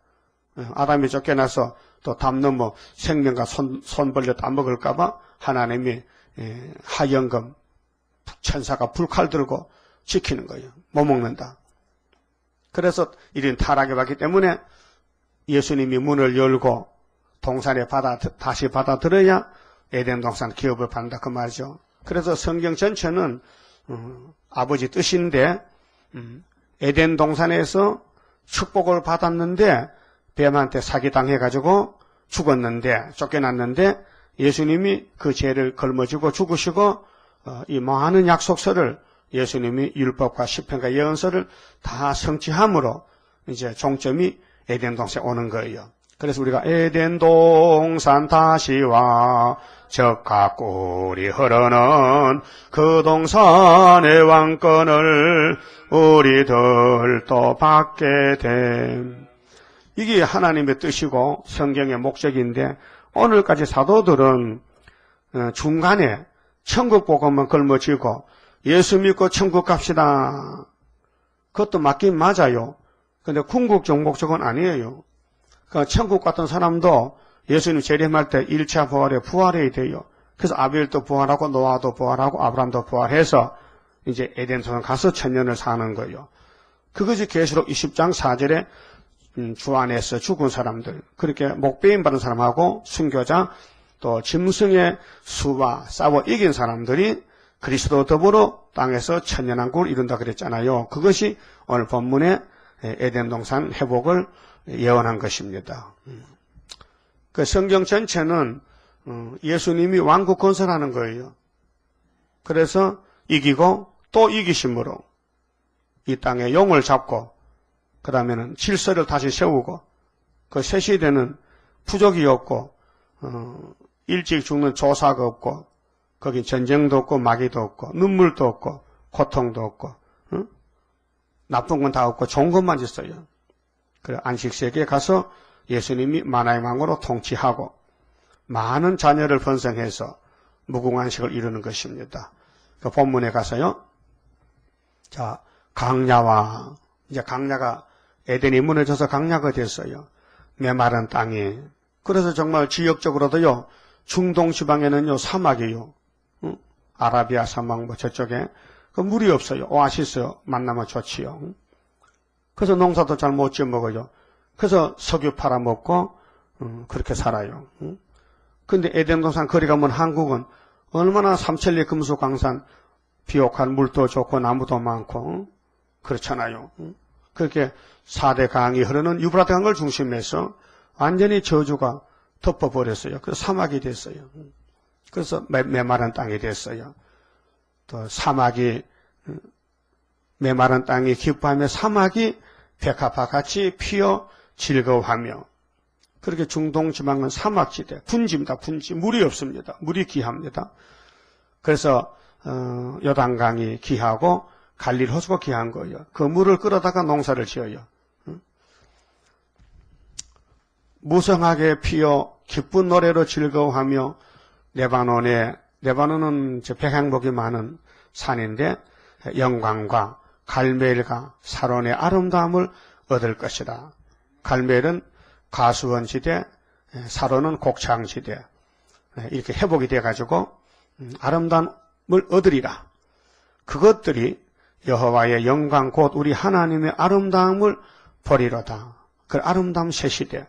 [SPEAKER 1] 아담이 쫓겨나서 또 담 넘어 생명과 손 벌려 다 먹을까봐 하나님이 하연금 천사가 불칼 들고 지키는 거예요. 못 먹는다. 그래서 이런 타락이 왔기 때문에 예수님이 문을 열고 동산에 다시 받아들여야 에덴 동산 기업을 받는다 그 말이죠. 그래서 성경 전체는 아버지 뜻인데 에덴 동산에서 축복을 받았는데 뱀한테 사기당해가지고 죽었는데 쫓겨났는데 예수님이 그 죄를 걸머쥐고 죽으시고 이 많은 약속서를 예수님이 율법과 시편과 예언서를 다 성취함으로 이제 종점이 에덴 동산에 오는 거예요. 그래서 우리가 에덴 동산 다시 와 적과 꿀이 흐르는 그 동산의 왕권을 우리들도 받게 됨. 이게 하나님의 뜻이고 성경의 목적인데 오늘까지 사도들은 중간에 천국 복음만 걸머쥐고 예수 믿고 천국 갑시다. 그것도 맞긴 맞아요. 근데 궁극적 목적은 아니에요. 그러니까 천국 갔던 사람도 예수님 재림할 때 1차 부활에 부활해야 돼요. 그래서 아벨도 부활하고 노아도 부활하고 아브람도 부활해서 이제 에덴 동산 가서 천년을 사는 거예요. 그것이 계시록 20장 4절에 주 안에서 죽은 사람들, 그렇게 목배임 받은 사람하고 순교자, 또 짐승의 수와 싸워 이긴 사람들이 그리스도 더불어 땅에서 천년왕국을 이룬다 그랬잖아요. 그것이 오늘 본문의 에덴 동산 회복을 예언한 것입니다. 그 성경 전체는 예수님이 왕국 건설하는 거예요. 그래서 이기고 또 이기심으로 이 땅에 용을 잡고 그 다음에는 질서를 다시 세우고 그 새 시대는 부족이 없고 일찍 죽는 조사가 없고 거기 전쟁도 없고 마귀도 없고 눈물도 없고 고통도 없고 나쁜 건 다 없고 좋은 것만 있어요. 그래 안식세계에 가서 예수님이 만화의 왕으로 통치하고 많은 자녀를 번성해서 무궁안식을 이루는 것입니다. 그 본문에 가서요. 자, 강야와 이제 강야가 에덴이 무너져서 강야가 됐어요. 메마른 땅이. 그래서 정말 지역적으로도요. 중동 지방에는요 사막이요. 아라비아 사막 뭐 저쪽에 그 물이 없어요. 오아시스 만나면 좋지요. 그래서 농사도 잘 못 지어 먹어요. 그래서 석유 팔아먹고 그렇게 살아요. 근데 에덴 동산 거리 가면 한국은 얼마나 삼천리 금수 강산 비옥한 물도 좋고 나무도 많고 그렇잖아요. 그렇게 4대 강이 흐르는 유브라데 강을 중심해서 완전히 저주가 덮어버렸어요. 그래서 사막이 됐어요. 그래서 메마른 땅이 됐어요. 또 사막이 메마른 땅이 기뻐하며 사막이 백합화 같이 피어 즐거워하며 그렇게 중동 지방은 사막지대 분지입니다. 분지 물이 없습니다. 물이 귀합니다. 그래서 요단강이 귀하고 갈릴 호수가 귀한 거예요. 그 물을 끌어다가 농사를 지어요. 무성하게 피어 기쁜 노래로 즐거워하며 레바논은 백향목이 많은 산인데 영광과 갈멜과 사론의 아름다움을 얻을 것이다. 갈멜은 가수원지대, 사론은 곡창지대 이렇게 회복이 돼가지고 아름다움을 얻으리라. 그것들이 여호와의 영광 곧 우리 하나님의 아름다움을 보리로다. 그 아름다움 새 시대.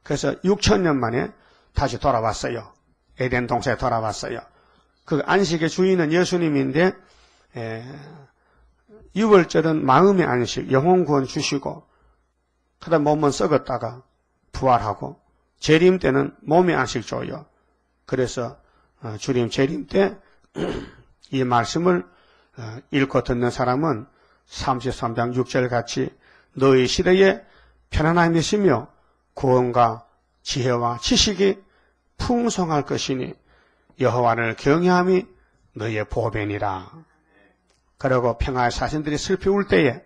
[SPEAKER 1] 그래서 6,000년 만에 다시 돌아왔어요. 에덴 동산에 돌아왔어요. 그 안식의 주인은 예수님인데 6월절은 마음의 안식, 영혼 구원 주시고 그다음 몸은 썩었다가 부활하고 재림 때는 몸의 안식 줘요. 그래서 주님 재림 때 이 말씀을 읽고 듣는 사람은 33장 6절 같이 너희 시대에 편안함이시며 구원과 지혜와 지식이 풍성할 것이니 여호와를 경외함이 너희의 보배니라. 그리고 평화의 사신들이 슬피 울 때에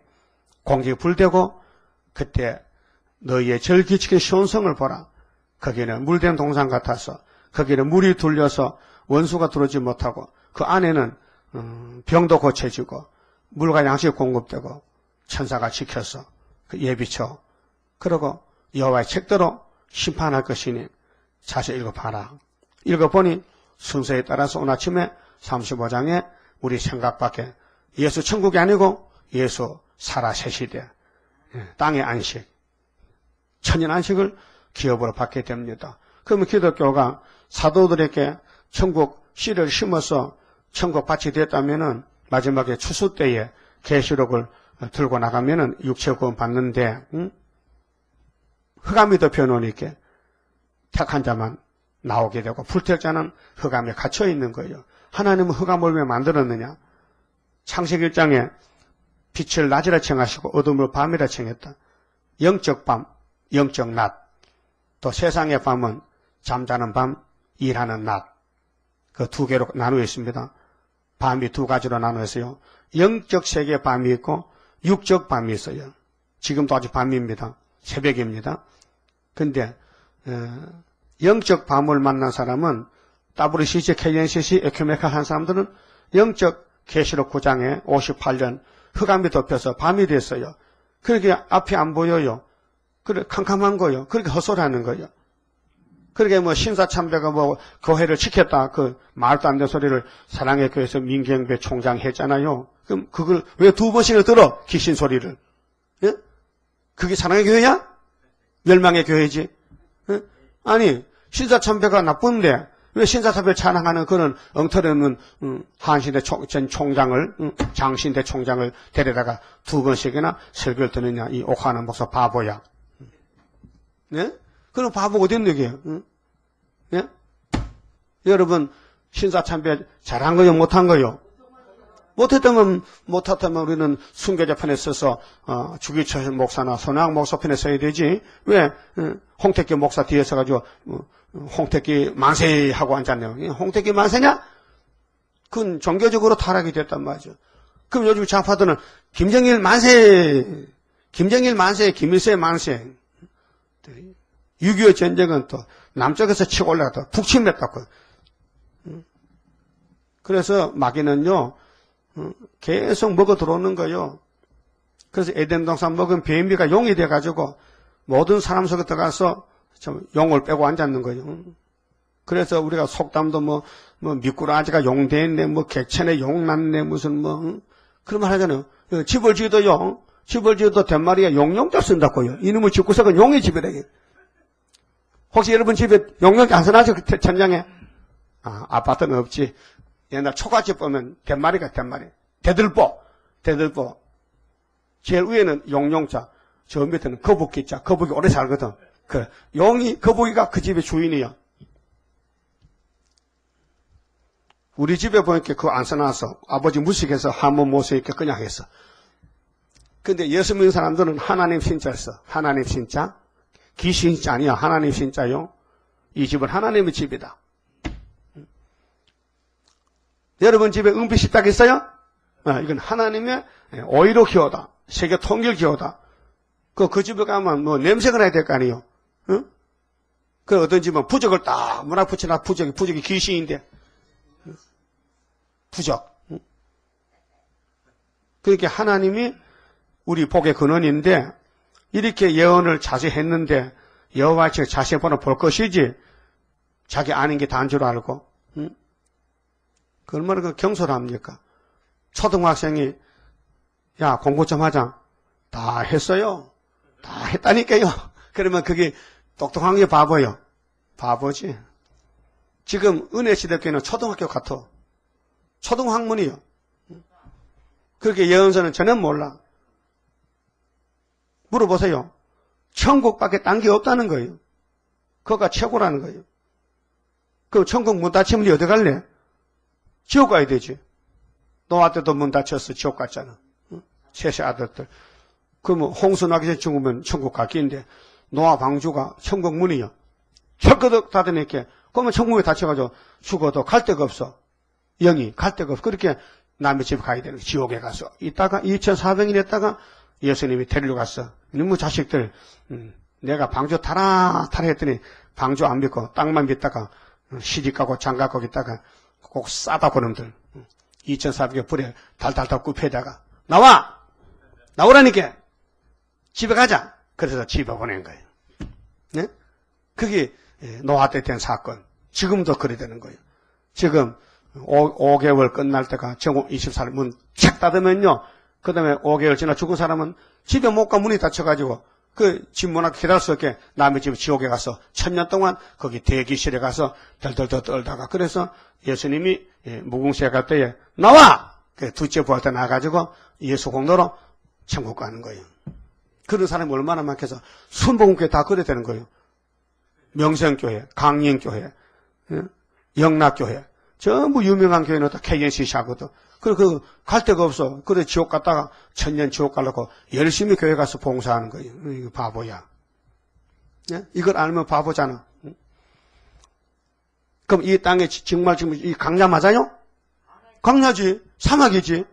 [SPEAKER 1] 공기가 불되고 그때 너희의 절기치킨 시온성을 보라. 거기는 물된 동산 같아서 거기는 물이 둘려서 원수가 들어오지 못하고 그 안에는 병도 고쳐지고 물과 양식이 공급되고 천사가 지켜서 그 예비쳐 그러고 여호와의 책대로 심판할 것이니 자세히 읽어봐라. 읽어보니 순서에 따라서 오늘 아침에 35장에 우리 생각밖에 예수 천국이 아니고 예수 살아새 시대, 땅의 안식, 천년 안식을 기업으로 받게 됩니다. 그러면 기독교가 사도들에게 천국 씨를 심어서 천국 밭이 됐다면은 마지막에 추수 때에 계시록을 들고 나가면은 육체 구원 받는데, 흑암이 덮여놓으니까 택한 자만 나오게 되고 불택자는 흑암에 갇혀 있는 거예요. 하나님은 흑암을 왜 만들었느냐? 창세기 1장에 빛을 낮이라 칭하시고 어둠을 밤이라 칭했다. 영적 밤, 영적 낮. 또 세상의 밤은 잠자는 밤, 일하는 낮. 그 두 개로 나누어 있습니다. 밤이 두 가지로 나누어 있어요. 영적 세계의 밤이 있고 육적 밤이 있어요. 지금도 아직 밤입니다. 새벽입니다. 근데 영적 밤을 만난 사람은 WCC, KNCC, 에큐메카 한 사람들은 영적 계시록 9장에 58년 흑암이 덮여서 밤이 됐어요. 그렇게 앞이 안 보여요. 그래 캄캄한 거요. 그렇게 헛소리하는 거예요. 그렇게 뭐 신사참배가 뭐 교회를 지켰다 그 말도 안 되는 소리를 사랑의 교회에서 민경배 총장 했잖아요. 그럼 그걸 왜 두 번씩을 들어 귀신 소리를? 예? 그게 사랑의 교회야? 멸망의 교회지. 예? 아니 신사참배가 나쁜데 왜 신사참배를 찬양하는 그런 엉터리없는 한신대 전 총장을 장신대 총장을 데려다가 두 번씩이나 설교를 듣느냐 이 옥하는 목사 바보야. 네? 그럼 바보가 어디 있는 얘기예요? 예? 여러분 신사참배 잘한 거요 못한 거요? 못했다면 우리는 순교자 편에 서서 주기철 목사나 손양 목사 편에 서야 되지. 왜 홍택기 목사 뒤에 서가지고 홍택기 만세 하고 앉았네요. 홍택기 만세냐? 그건 종교적으로 타락이 됐단 말이죠. 그럼 요즘 좌파들은 김정일 만세, 김정일 만세, 김일세 만세. 6.25 전쟁은 또 남쪽에서 치고 올라가다 북침했다고. 그래서 마귀는요 계속 먹어 들어오는 거예요. 그래서 에덴 동산 먹은 뱀비가 용이 돼가지고 모든 사람 속에 들어가서 좀 용을 빼고 앉았는 거예요. 그래서 우리가 속담도 뭐 미꾸라지가 용 됐네, 뭐 개천에 용 났네, 무슨 그런 말 하잖아요. 집을 지어도요, 집을 지어도 덴마리가 용용자 쓴다고요. 이놈의 집구석은 용의 집이래. 혹시 여러분 집에 용용자 안 써놨죠? 천장에? 아파트는 없지. 옛날 초가집 보면 덴마리가 덴마리. 대들보. 제일 위에는 용용자. 저 밑에는 거북이자. 거북이 오래 살거든. 그 용이, 거북이가 그 집의 주인이야. 우리 집에 보니까 그거 안 써놨어. 아버지 무식해서 한번 못 쓰니까 그냥 했어. 근데 예수 믿는 사람들은 하나님 신자를 써. 하나님 신자. 귀신 신자 아니야. 하나님 신자요. 이 집은 하나님의 집이다. 여러분 집에 은비 식탁 있어요? 이건 하나님의 오이로 기호다. 세계 통일 기호다. 그 집에 가면 뭐 냄새가 나야 될 거 아니에요? 응? 그 어떤 집은 부적을 딱 문화 붙여놔. 부적이 귀신인데. 부적. 그러니까 하나님이 우리 복의 근원인데 이렇게 예언을 자세히 했는데 여호와의 책 자세히 볼 것이지 자기 아는 게 다인 줄 알고 그 얼마나 경솔합니까? 초등학생이 야 공부 좀 하자. 다 했어요. 다 했다니까요. 그러면 그게 똑똑한 게 바보요. 바보지. 지금 은혜시대교회는 초등학교 같아. 초등학문이요. 그렇게 예언서는 전혀 몰라. 물어보세요. 천국밖에 딴 게 없다는 거예요. 그거가 최고라는 거예요. 그 천국 문 닫히면 어디 갈래? 지옥 가야 되지. 노아 때도 문 닫혔어. 지옥 갔잖아. 셋의 아들들. 그러면 홍수 나기 전에 죽으면 천국 갈 길인데 노아 방주가 천국 문이요. 철거덕 닫으니까 그러면 천국에 닫혀가지고 죽어도 갈 데가 없어. 영이 갈 데가 없어. 그렇게 남의 집 가야 되는 지옥에 가서 있다가 2400일 했다가 예수님이 데리러 갔어. 너무 자식들 내가 방주 타라 했더니 방주 안 믿고 땅만 믿다가 시집 가고 장가 가고 있다가 꼭 싸다 그놈들 2400개 불에 달달달 굽혀다가 나오라니까 집에 가자. 그래서 집에 보낸 거예요. 네? 그게 노아 때 된 사건. 지금도 그래 되는 거예요. 지금 5개월 끝날 때가 정오 24일 문 착 닫으면요. 그 다음에 5개월 지나 죽은 사람은 집에 못 가 문이 닫혀가지고 그 집 문 앞에 기다릴 수 없게 남의 집 지옥에 가서 1000년 동안 거기 대기실에 가서 덜덜덜 떨다가 그래서 예수님이 무궁수에 갈 때에 나와! 둘째 부활 때 나가가지고 예수 공로로 천국 가는 거예요. 그런 사람이 얼마나 많겠어. 순복음교회 다 그래 되는 거예요. 명성교회, 강인교회, 영락교회 전부 유명한 교회는 다 KNCC 하거든. 그리고 갈 데가 없어. 그래 지옥 갔다가 1000년 지옥 가려고 열심히 교회 가서 봉사하는 거예요. 이거 바보야. 네? 이걸 알면 바보잖아. 그럼 이 땅에 정말 지금 이 강야 맞아요? 강야지. 사막이지.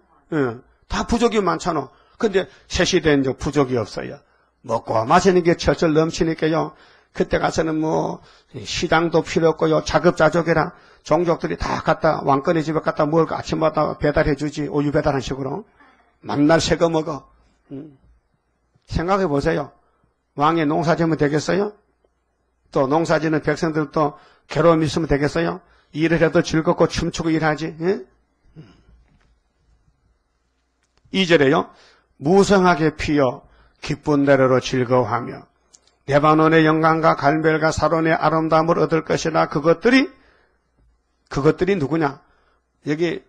[SPEAKER 1] 다 부족이 많잖아. 근데 새 시대는 이제 부족이 없어요. 먹고 마시는 게 철철 넘치니까요. 그때 가서는 뭐 시장도 필요 없고요. 자급자족이라 종족들이 다 갖다 왕권의 집에 갖다 먹을 아침마다 배달해 주지. 우유 배달한 식으로. 만날 새거 먹어. 생각해 보세요. 왕이 농사 지으면 되겠어요? 또 농사 지는 백성들 또 괴로움 있으면 되겠어요? 일을 해도 즐겁고 춤추고 일하지. 예? 2절에요. 무성하게 피어 기쁜 대로로 즐거워하며 레바논의 영광과 갈멜과 사론의 아름다움을 얻을 것이라. 그것들이 누구냐? 여기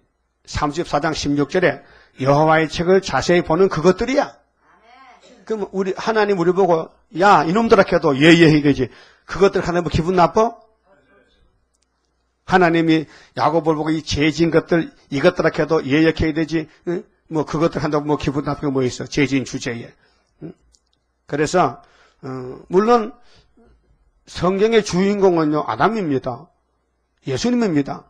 [SPEAKER 1] 34장 16절에 여호와의 책을 자세히 보는 그것들이야. 그럼 하나님 우리 보고 야 이놈들아 해도 예예 이거지. 그것들 하나님 기분 나빠? 하나님이 야곱을 보고 이 죄진 것들 이것들아 해도 예예 해야 되지. 응? 뭐 그것들 한다고 뭐 기분 나쁜 게 뭐 있어? 죄진 주제에. 응? 그래서 물론 성경의 주인공은요 아담입니다. 예수님입니다.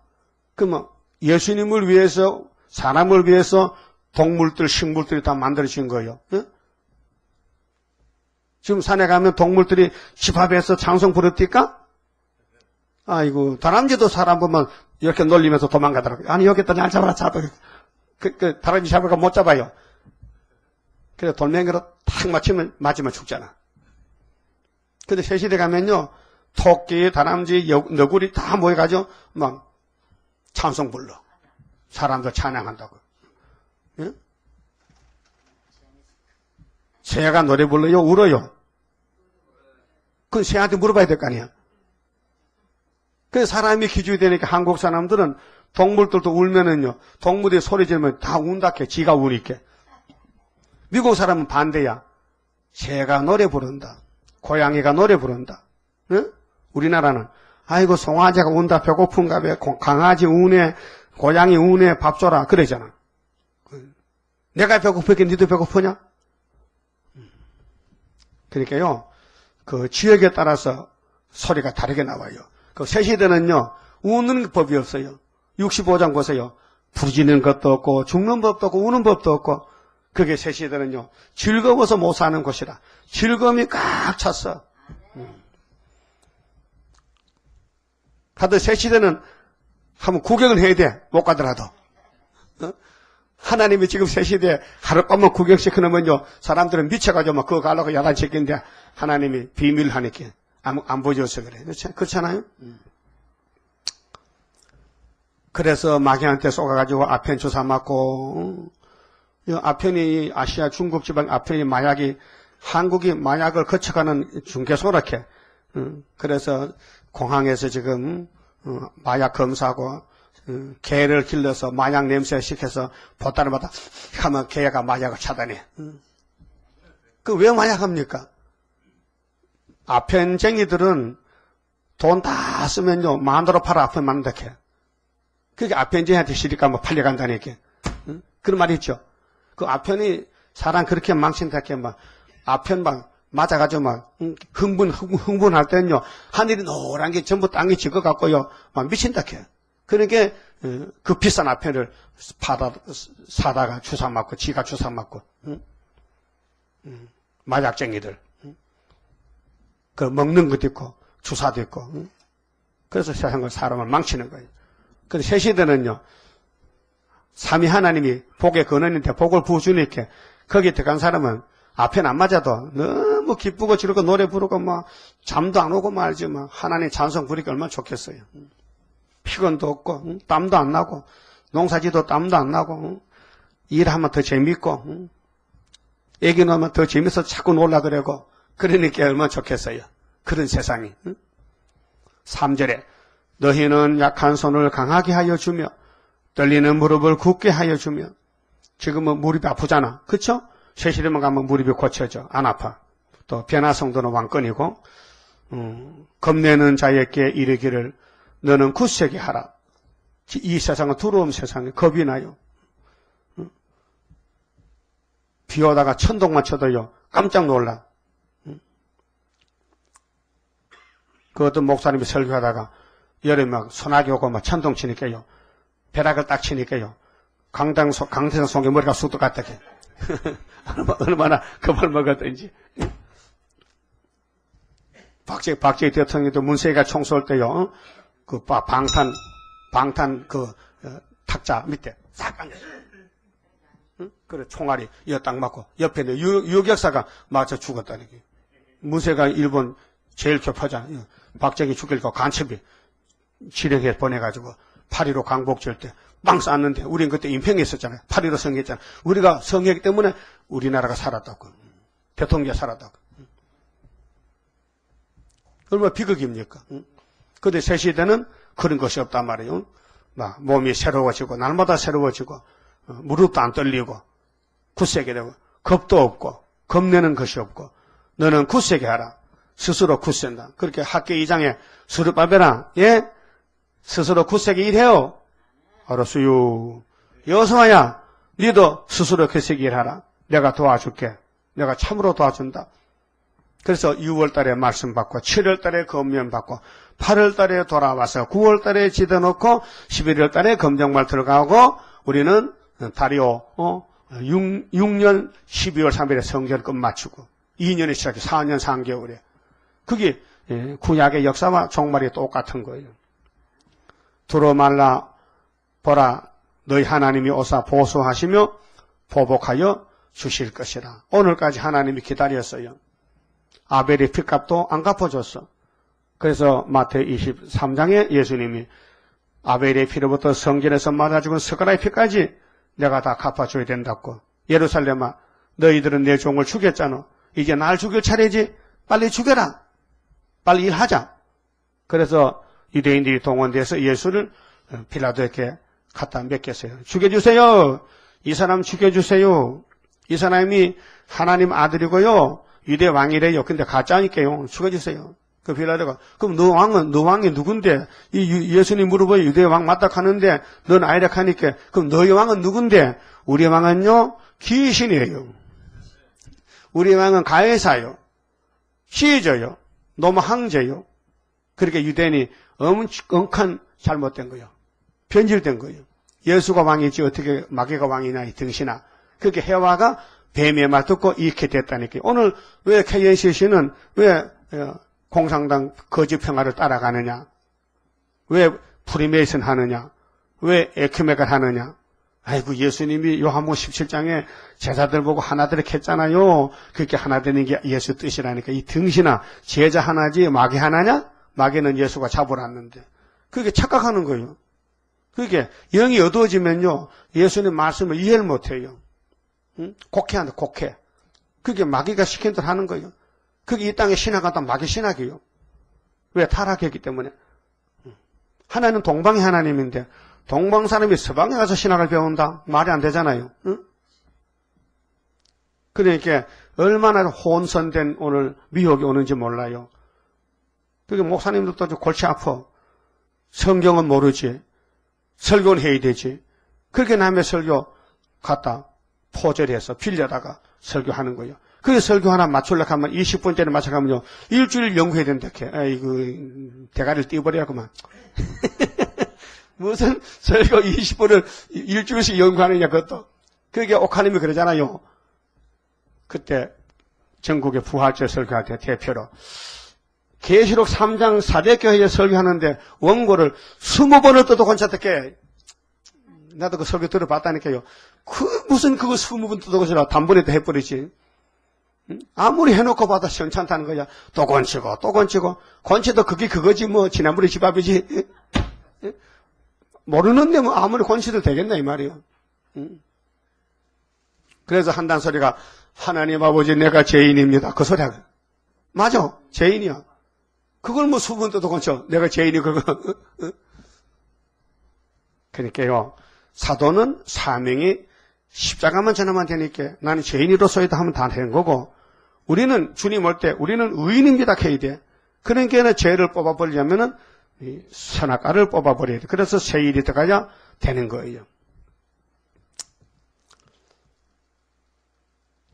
[SPEAKER 1] 그러면 예수님을 위해서 사람을 위해서 동물들 식물들이 다 만들어진 거예요. 예? 지금 산에 가면 동물들이 집 앞에서 찬송 부릅니까? 아이고 다람쥐도 사람 보면 이렇게 놀리면서 도망가더라고요. 아니 여기다 날 잡아라 잡아. 다람쥐 잡으니까 못 잡아요. 그래서 돌멩이로 탁 맞으면 죽잖아. 근데 새 시대 가면요, 토끼, 다람쥐, 너구리 다 모여가지고 막 찬송 불러. 사람들 찬양한다고. 예? 새가 노래 불러요? 울어요? 그건 새한테 물어봐야 될 거 아니야. 그래서 사람이 기준이 되니까 한국 사람들은 동물들도 울면은요, 동물이 소리 지르면 다 운다 해. 지가 우니까. 미국 사람은 반대야. 새가 노래 부른다. 고양이가 노래 부른다. 응? 우리나라는 아이고 송아지가 운다 배고픈가 봐. 강아지 우네 고양이 우네 밥 줘라 그러잖아. 내가 배고프게 니도 배고프냐? 그러니까요 그 지역에 따라서 소리가 다르게 나와요. 그 새 시대는요 우는 법이 없어요. 65장 보세요. 부르짖는 것도 없고 죽는 법도 없고 우는 법도 없고. 그게 새 시대는요 즐거워서 못 사는 곳이라. 즐거움이 꽉 찼어. 하여튼 새 시대는 한번 구경을 해야 돼. 못 가더라도. 하나님이 지금 새 시대에 하룻밤만 구경시켜놓으면요 사람들은 미쳐가지고 막 그거 가려고 야단치기인데 하나님이 비밀을 하니까 안 보여줘서 그래. 그렇잖아요? 그래서 마귀한테 쏘가가지고 아펜 주사 맞고 아펜이 아시아 중국 지방 아펜이 마약이 한국이 마약을 거쳐가는 중개소라케. 그래서 공항에서 지금 마약 검사하고 개를 길러서 마약 냄새 시켜서 보따리마다 하면 개가 마약을 차단해. 그 왜 마약합니까? 아펜쟁이들은 돈 다 쓰면요 만으로 팔아 아펜 만든다케. 그게 아펜쟁이한테 시리까 뭐 팔려간다니까. 그런 말이 있죠. 그 아편이 사람 그렇게 망친다케 막 아편 막 맞아가지고 막 흥분할 때는요 하늘이 노란 게 전부 땅이 찍어갖고요 막 미친다케. 그러니까 그 비싼 아편을 사다가 주사 맞고 지가 주사 맞고 마약쟁이들 그 먹는 것도 있고 주사도 있고 그래서 세상을 사람을 망치는 거예요. 근데 새 시대는요 삼위 하나님이 복의 근원인데 복을 부어주니까 거기에 들어간 사람은 앞에는 안 맞아도 너무 기쁘고 지르고 노래 부르고 막 잠도 안 오고 말지 막 하나님 찬송 부르니까 얼마나 좋겠어요. 피곤도 없고 땀도 안 나고 농사지도 땀도 안 나고 일하면 더 재밌고 애기 낳으면 더 재밌어서 자꾸 놀라 그러고 그러니까 얼마나 좋겠어요. 그런 세상이. 3절에 너희는 약한 손을 강하게 하여 주며 떨리는 무릎을 굳게 하여 주며 지금은 무릎이 아프잖아. 그쵸? 세시대만 가면 무릎이 고쳐져. 안 아파. 또 변화성도는 왕권이고 겁내는 자에게 이르기를 너는 굳세게 하라. 이 세상은 두려움 세상에 겁이 나요. 비 오다가 천둥만 쳐도요 깜짝 놀라. 그 어떤 목사님이 설교하다가 여름에 막 소나기 오고 막 천둥 치니까요 벼락을 딱 치니까요 강태상 속에 머리가 쑥 들어갔다게 얼마나 겁을 먹었던지. 박정희 대통령도 문세희가 총 쏠 때요 그 방탄 그 탁자 밑에 싹 앉아. 그래 총알이 이어 딱 맞고 옆에 있는 유격사가 맞아 죽었다는 게. 문세가 일본 제일 교포잖아. 박정희 죽이고 간첩이 실행해 보내가지고 8.15 강복절 때 빵 쐈는데 우린 그때 임평에 있었잖아요. 8.15 성했잖아. 우리가 성했기 때문에 우리나라가 살았다고. 대통령이 살았다고. 얼마나 비극입니까? 그런데 새 시대는 그런 것이 없단 말이에요. 막 몸이 새로워지고 날마다 새로워지고 무릎도 안 떨리고 굳세게 되고 겁도 없고 겁내는 것이 없고 너는 굳세게 하라. 스스로 굳센다. 그렇게 학교 2장에 스룹바벨아 예? 스스로 굳세게 일해요. 알았어요. 여호수아야 너도 스스로 굳세게 일하라. 내가 도와줄게. 내가 참으로 도와준다. 그래서 6월 달에 말씀 받고 7월 달에 검면 받고 8월 달에 돌아와서 9월 달에 지도 놓고 11월 달에 검정말 들어가고 우리는 다리오 6년 12월 3일에 성전 끝 마치고 2년이 시작해 4년 3개월에 그게 구약의 역사와 종말이 똑같은 거예요. 두루 말라 보라 너희 하나님이 오사 보수하시며 보복하여 주실 것이라. 오늘까지 하나님이 기다렸어요. 아벨의 피값도 안 갚아줬어. 그래서 마태오 23장에 예수님이 아벨의 피로부터 성전에서 맞아 죽은 스가랴의 피까지 내가 다 갚아줘야 된다고. 예루살렘아 너희들은 내 종을 죽였잖아. 이제 날 죽일 차례지. 빨리 죽여라. 빨리 일하자. 그래서 유대인들이 동원돼서 예수를 빌라도에게 갖다 맡겼어요. 죽여주세요. 이 사람 죽여주세요. 이 사람이 하나님 아들이고요. 유대 왕이래요. 근데 가짜니까요. 죽여주세요. 그 빌라도가 그럼 너 왕이 누군데? 이 예수님 물어봐요. 유대 왕 맞다 하는데 넌 아이라 하니까 그럼 너희 왕은 누군데? 우리 왕은요 귀신이에요. 우리 왕은 가해사요. 시저요. 너무 황제요. 그렇게 유대인이 엄청 잘못된 거예요. 변질된 거예요. 예수가 왕이지 어떻게 마귀가 왕이냐 이 등신아. 그렇게 해와가 뱀의 말 듣고 이렇게 됐다니까요. 오늘 왜 KNCC는 왜 공산당 거짓평화를 따라가느냐? 왜 프리메이슨 하느냐? 왜 에큐메갈 하느냐? 아이고 예수님이 요한복음 17장에 제자들 보고 하나되게 했잖아요. 그렇게 하나 되는 게 예수 뜻이라니까. 이 등신아 제자 하나지 마귀 하나냐? 마귀는 예수가 잡으라는데. 그게 착각하는 거예요. 그게 영이 어두워지면요 예수님 말씀을 이해를 못해요. 응? 곡해한다 곡해. 그게 마귀가 시킨 대로 하는 거예요. 그게 이 땅에 신학하다 마귀 신학이에요. 왜? 타락했기 때문에. 하나는 동방의 하나님인데 동방 사람이 서방에 가서 신학을 배운다? 말이 안 되잖아요. 응? 그러니까 얼마나 혼선된 오늘 미혹이 오는지 몰라요. 그게 목사님들도 좀 골치 아파. 성경은 모르지. 설교는 해야 되지. 그렇게 남의 설교 갖다 포절해서 빌려다가 설교하는 거예요. 그게 설교 하나 맞추려고 하면 20분짜리 맞춰가면요. 일주일 연구해야 된다. 아이고, 대가리를 띄워버려야구만. 무슨 설교 20분을 일주일씩 연구하느냐, 그것도. 그게 옥하님이 그러잖아요. 그때 전국의 부활절 설교할 때 대표로. 계시록 3장 4대교회에 설교하는데 원고를 20번을 떠도 괜찮다게. 나도 그 설교 들어봤다니까요. 무슨 그거 20번 뜯어보시라 단번에 다 해버리지. 아무리 해놓고 봐도 시원찮다는 거야. 또 건치고 또 건치고 건치도 그게 그거지 뭐 지난번에 집 앞이지. 모르는데 뭐 아무리 건치도 되겠나 이 말이요. 그래서 한단 소리가 하나님 아버지 내가 죄인입니다. 그 소리야. 맞아. 죄인이야. 그걸 뭐 수분 떠도 건쳐. 내가 죄인이 그거. 그러니까요. 사도는 사명이 십자가만 전하면 되니까 나는 죄인으로서이다 하면 다 되는 거고 우리는 주님 올 때 우리는 의인입니다 해야 돼. 그러니까 죄를 뽑아버리려면은 선악과를 뽑아버려야 돼. 그래서 세일이 들어가야 되는 거예요.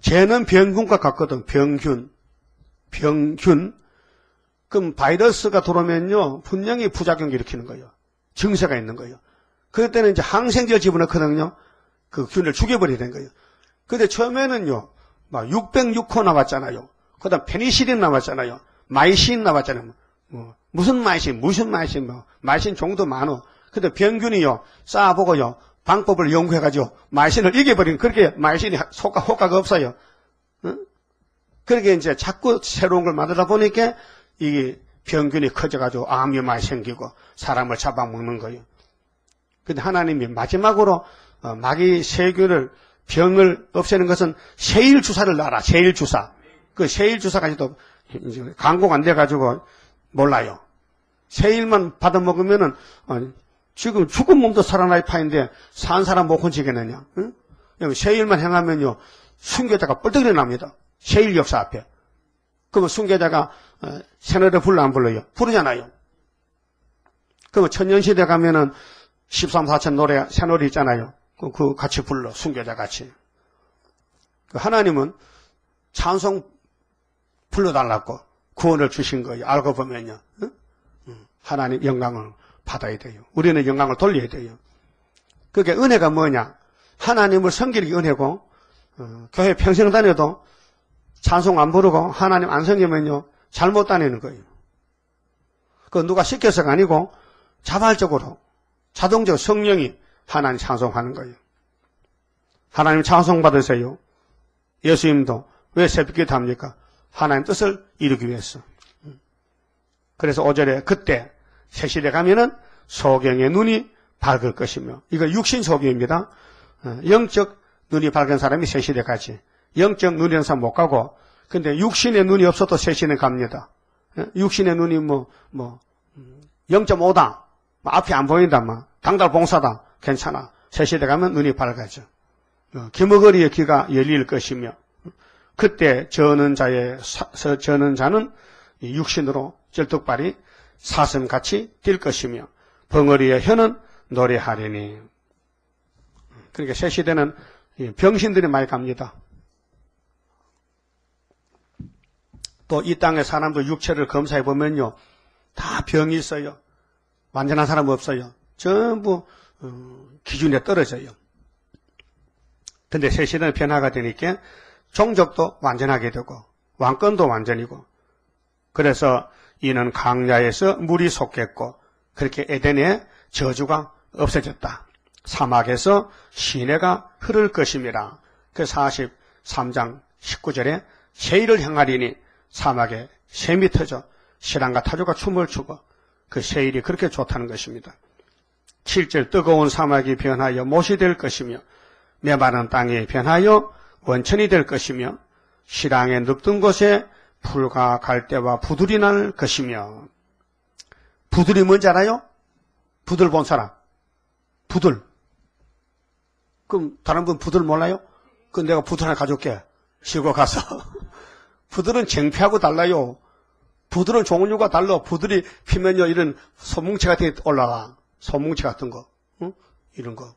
[SPEAKER 1] 죄는 병균과 같거든. 병균. 그럼 바이러스가 들어오면요 분명히 부작용 일으키는 거예요. 증세가 있는 거예요. 그럴 때는 이제 항생제를 집어넣거든요. 그 균을 죽여버려야 되는 거예요. 근데 처음에는요, 막 606호 나왔잖아요. 그 다음 페니실린 나왔잖아요. 마이신 나왔잖아요. 무슨 마이신, 마이신 종도 많어. 근데 병균이요, 쌓아보고요, 방법을 연구해가지고 마이신을 이겨버리는, 그렇게 마이신이 효과가 없어요. 응? 그렇게 이제 자꾸 새로운 걸 만들다 보니까 이게 병균이 커져가지고 암이 많이 생기고 사람을 잡아먹는 거예요. 근데 하나님이 마지막으로 마귀 세균을 병을 없애는 것은 세일 주사를 놔라. 세일 주사. 그 세일 주사까지도 이제 광고가 안 돼가지고 몰라요. 세일만 받아 먹으면은 지금 죽은 몸도 살아날 파인데 산 사람 못 건지겠느냐? 응? 세일만 행하면요 순교자가 뻘떡이 납니다. 세일 역사 앞에. 그러면 순교자가 새노래 불러 안 불러요? 부르잖아요. 그러면 천년시대 가면은 13, 14천 노래, 새노래 있잖아요. 그 같이 불러, 순교자 같이. 하나님은 찬송 불러달라고 구원을 주신 거예요. 알고 보면요. 하나님 영광을 받아야 돼요. 우리는 영광을 돌려야 돼요. 그게 은혜가 뭐냐? 하나님을 섬기는 게 은혜고, 교회 평생 다녀도 찬송 안 부르고 하나님 안 섬기면요, 잘못 다니는 거예요. 그 누가 시켜서가 아니고 자발적으로, 자동적으로 성령이 하나님 찬송하는 거예요. 하나님 찬송 받으세요. 예수님도 왜 새벽기도 합니까? 하나님 뜻을 이루기 위해서. 그래서 5절에 그때 새 시대 가면은 소경의 눈이 밝을 것이며, 이거 육신 소경입니다. 영적 눈이 밝은 사람이 새 시대 가지. 영적 눈이 있는 사람 못 가고, 근데 육신의 눈이 없어도 새 시대 갑니다. 육신의 눈이 0.5다. 앞이 안 보인다. 당달봉사다. 괜찮아. 새 시대 가면 눈이 밝아져. 기머거리의 귀가 열릴 것이며, 그때 저는 자는 육신으로 절뚝발이 사슴같이 뛸 것이며, 벙어리의 혀는 노래하려니. 그러니까 새 시대는 병신들이 많이 갑니다. 또 이 땅의 사람도 육체를 검사해 보면요, 다 병이 있어요. 완전한 사람 없어요. 전부 기준에 떨어져요. 근데 새 시대는 변화가 되니까 종족도 완전하게 되고 왕권도 완전이고, 그래서 이는 강야에서 물이 솟겠고, 그렇게 에덴의 저주가 없어졌다. 사막에서 시내가 흐를 것임이라. 그 43장 19절에 세일을 향하리니 사막에 샘이 터져 시랑과 타조가 춤을 추고, 그 세일이 그렇게 좋다는 것입니다. 7절 뜨거운 사막이 변하여 못이 될 것이며, 메마른 땅이 변하여 원천이 될 것이며, 시랑의 늙던 곳에 풀과 갈대와 부들이 날 것이며. 부들이 뭔지 알아요? 부들 본 사람. 부들. 그럼 다른 분 부들 몰라요? 그럼 내가 부들 하나 가져올게. 시골 가서. 부들은 창피하고 달라요. 부들은 종류가 달라. 부들이 피면요, 이런 소뭉치 같은 게 올라가. 소뭉치 같은 거. 응? 이런 거.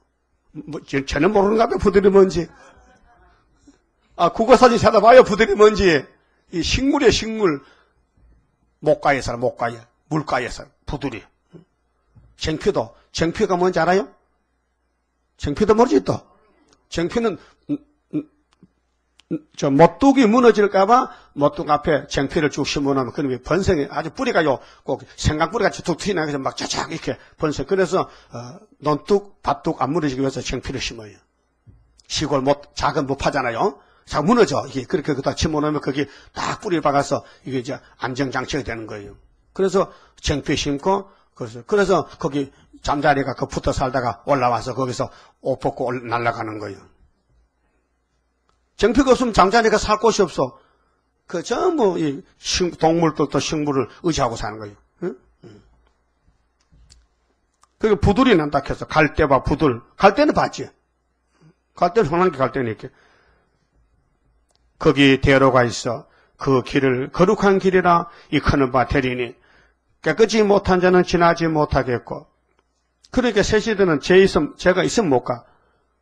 [SPEAKER 1] 쟤는 모르는가 봐, 부들이 뭔지. 국어사진 찾아봐요, 부들이 뭔지. 이 식물이에요, 식물. 목가에 살아, 목가에. 물가에 살아, 부들이. 쟁피도. 쟁피가 뭔지 알아요? 쟁피도 모르지, 또. 쟁피는, 못둑이 무너질까봐 못둑 앞에 쟁피를 쭉 심어놓으면 그놈이 번성이 아주 뿌리가요, 꼭 생강뿌리 같이 툭 튀어나가서 막 쫙쫙 이렇게 번성. 그래서, 논둑, 밭둑 안 무너지기 위해서 쟁피를 심어요. 시골 작은 못 파잖아요. 자, 무너져. 이게 그렇게 그다 치워놓으면 거기 딱 뿌리 박아서 이게 이제 안정장치가 되는 거예요. 그래서 정피 심고, 그래서 거기 잠자리가 그 붙어 살다가 올라와서 거기서 옷 벗고 날아가는 거예요. 정피가 없으면 잠자리가 살 곳이 없어. 그 전부 이 동물들도 식물을 의지하고 사는 거예요. 응? 그리고 부들이 난다 해서 갈대와 부들. 갈대는 봤지? 갈대는 흔한 게 갈대는 이렇게. 거기 대로가 있어. 그 길을 거룩한 길이라 이끄는 바 되리니 깨끗이 못한 자는 지나지 못하겠고. 그러니까 새시대는 제가 있으면 못 가.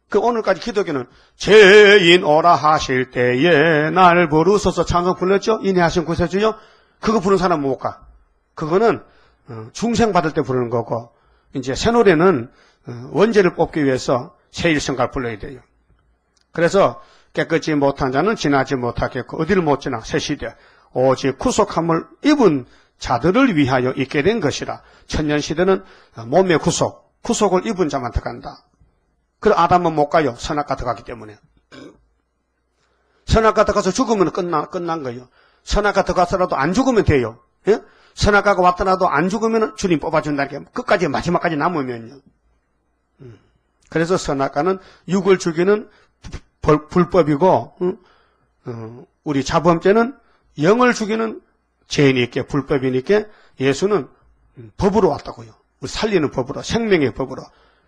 [SPEAKER 1] 그 오늘까지 기독교는 죄인 오라 하실 때에 날 부르소서 찬송 불렀죠? 인내하신 구세주요? 그거 부르는 사람은 못 가. 그거는 중생 받을 때 부르는 거고, 이제 새 노래는 원죄를 뽑기 위해서 세일성가를 불러야 돼요. 그래서 깨끗이 못한 자는 지나지 못하겠고, 어디를 못 지나? 새시대 오직 구속함을 입은 자들을 위하여 있게 된 것이라. 천년시대는 몸의 구속을 입은 자만 들어간다. 그래 아담은 못 가요. 선악과 들어가기 때문에. 선악과 들어가서 죽으면 끝난 거예요. 선악과 들어가서라도 안 죽으면 돼요. 예? 선악과가 왔더라도 안 죽으면 주님 뽑아준다는 게 끝까지 마지막까지 남으면요. 그래서 선악과는 육을 죽이는 불법이고, 우리 자범죄는 영을 죽이는 죄인이니까 불법이니까 예수는 법으로 왔다고요. 우리 살리는 법으로, 생명의 법으로.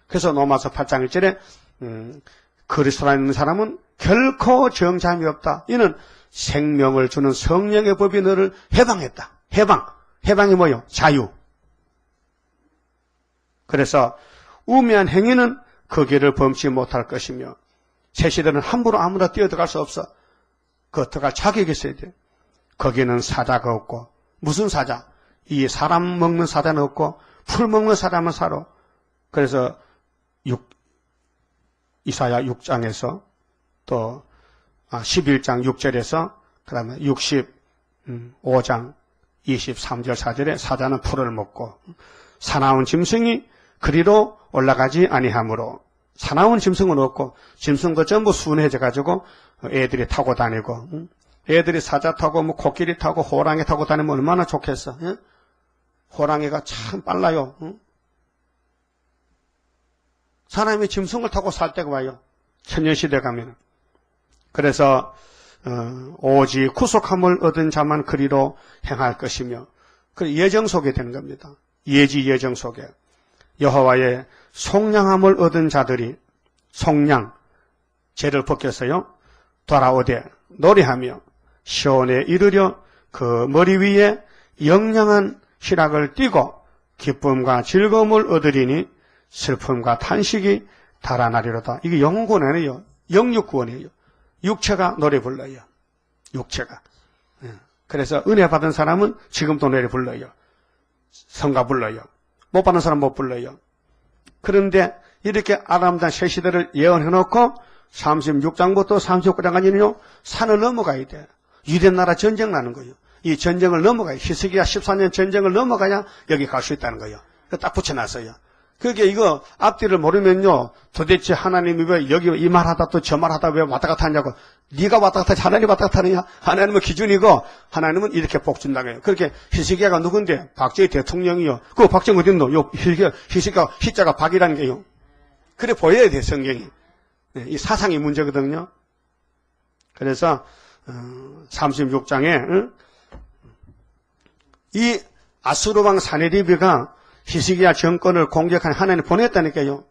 [SPEAKER 1] 그래서 로마서 8장 1절에 그리스도 안에 있는 사람은 결코 정잠이 없다. 이는 생명을 주는 성령의 법이 너를 해방했다. 해방이 뭐요? 자유. 그래서 우매한 행위는 그 길을 범치 못할 것이며 새시대는 함부로 아무나 뛰어들어갈 수 없어. 그 들어갈 자격이 있어야 돼. 거기는 사자가 없고 무슨 사자? 이 사람 먹는 사자는 없고 풀 먹는 사람은 살아. 그래서 이사야 6장에서 또 11장 6절에서 그 다음에 65장 23절 4절에 사자는 풀을 먹고 사나운 짐승이 그리로 올라가지 아니하므로 사나운 짐승은 없고 짐승도 전부 순해져 가지고 애들이 타고 다니고 애들이 사자 타고 뭐 코끼리 타고 호랑이 타고 다니면 얼마나 좋겠어. 예? 호랑이가 참 빨라요. 사람이 짐승을 타고 살 때가 와요. 천년시대 가면. 그래서 오직 구속함을 얻은 자만 그리로 행할 것이며 그 예정 속에 되는 겁니다. 예정 속에 여호와의 속량함을 얻은 자들이 속량 죄를 벗겨서요 돌아오되 노래하며 시온에 이르려 그 머리 위에 영영한 희락을 띠고 기쁨과 즐거움을 얻으리니 슬픔과 탄식이 달아나리로다. 이게 영구원이에요. 영육구원이에요. 육체가 노래 불러요. 육체가. 그래서 은혜 받은 사람은 지금도 노래 불러요. 성가 불러요. 못 받는 사람 못 불러요. 그런데 이렇게 아름다운 새 시대를 예언해놓고 36장부터 39장까지는요 산을 넘어가야 돼. 유대나라 전쟁 나는 거예요. 이 전쟁을 넘어가야 히스기야 14년 전쟁을 넘어가야 여기 갈 수 있다는 거예요. 딱 붙여놨어요. 그게 이거 앞뒤를 모르면요 도대체 하나님이 왜 여기 이 말하다 또 저 말하다 왜 왔다 갔다 하냐고. 네가 왔다 갔다 하지 하나님이 왔다 갔다 하느냐. 하나님은 기준이고 하나님은 이렇게 복 준다고 해요. 그렇게 히스기야가 누군데? 박정희 대통령이요. 그 박정희 어딨노? 요 히스기야 히자가 박이라는 게요. 그래 보여야 돼 성경이. 이 사상이 문제거든요. 그래서 36장에 이 아수르 왕 사네리비가 히스기야 정권을 공격한 하나님 보냈다니까요.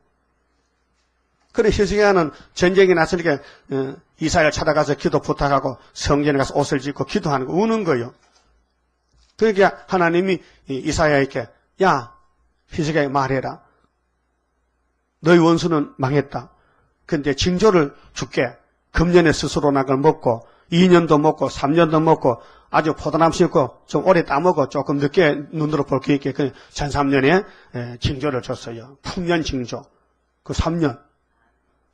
[SPEAKER 1] 그래 히스기야는 전쟁이 났으니까 이사야를 찾아가서 기도 부탁하고 성전에 가서 옷을 짓고 기도하는 거 우는 거예요. 그러니까 하나님이 이사야에게 야 히스기야에 말해라. 너희 원수는 망했다. 근데 징조를 줄게. 금년에 스스로 낙을 먹고 2년도 먹고 3년도 먹고 아주 포도나무 심고 좀 오래 따먹고 조금 늦게 눈으로 볼 게 있게 그 전3년에 징조를 줬어요. 풍년 징조. 그 3년.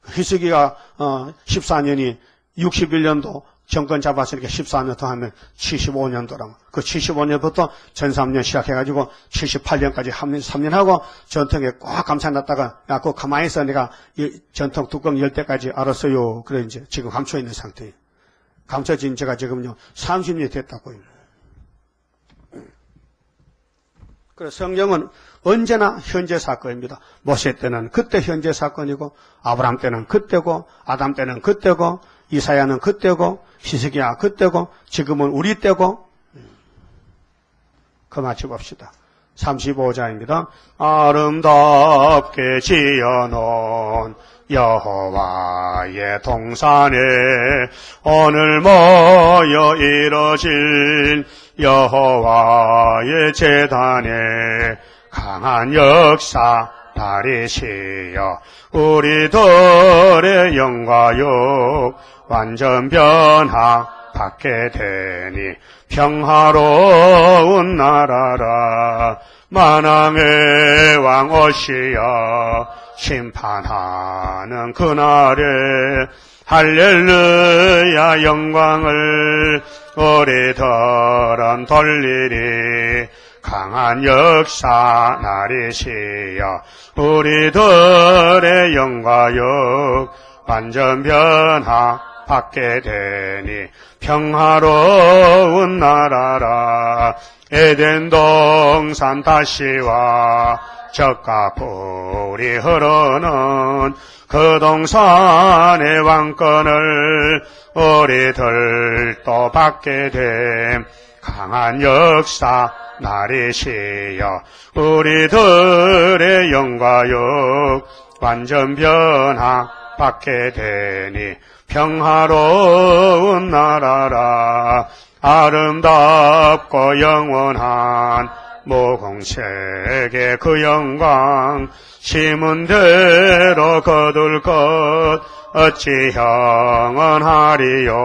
[SPEAKER 1] 히스기야 14년이 61년도 정권 잡았으니까 14년 더 하면 75년도라고. 그 75년부터 전3년 시작해가지고 78년까지 3년 하고 전통에 꽉 감춰놨다가 야, 그거 가만히 있어. 내가 전통 뚜껑 열 때까지 알았어요. 그래 이제 지금 감춰있는 상태예요. 감춰진 지가 지금요 30년이 됐다고요. 그래서 성경은 언제나 현재 사건입니다. 모세 때는 그때 현재 사건이고, 아브라함 때는 그때고, 아담 때는 그때고, 이사야는 그때고, 히스기야 그때고, 지금은 우리 때고. 그 마치 봅시다. 35장입니다. 아름답게 지어놓은 여호와의 동산에 오늘 모여 이뤄질 여호와의 제단에 강한 역사 다리시여 우리들의 영과 육 완전 변화 받게 되니 평화로운 나라라 만왕의 왕 오시어 심판하는 그날에 할렐루야 영광을 우리들은 돌리리 강한 역사 나리시여 우리들의 영과 육 완전 변화 받게 되니 평화로운 나라라 에덴 동산 다시와 젖과 꿀이 흐르는 그 동산의 왕권을 우리들도 받게 됨 강한 역사 나리시여 우리들의 영과 육 완전 변화 받게 되니 평화로운 나라라 아름답고 영원한 무공색의 그 영광 심은 대로 거둘 것 어찌 영원하리요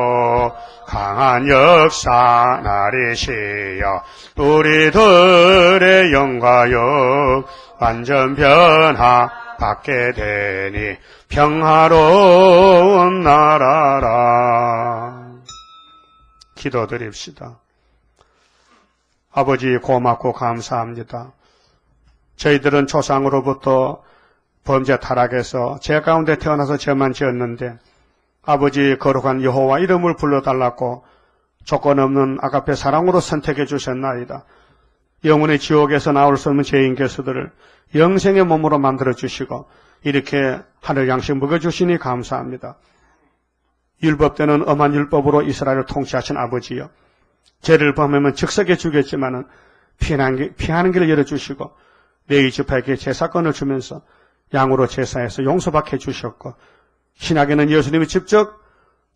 [SPEAKER 1] 강한 역사 나리시여 우리들의 영과 육 완전 변화 받게 되니 평화로운 나라라. 기도드립시다. 아버지 고맙고 감사합니다. 저희들은 조상으로부터 범죄 타락해서 죄 가운데 태어나서 죄만 지었는데 아버지 거룩한 여호와 이름을 불러달라고 조건 없는 아가페 사랑으로 선택해 주셨나이다. 영원의 지옥에서 나올 수 없는 죄인 개수들을 영생의 몸으로 만들어 주시고 이렇게 하늘 양식 먹여주시니 감사합니다. 율법 때는 엄한 율법으로 이스라엘을 통치하신 아버지여 죄를 범하면 즉석에 죽였지만은 피하는 길을 열어주시고 레위 지파에게 제사권을 주면서 양으로 제사해서 용서받게 해주셨고 신약에는 예수님이 직접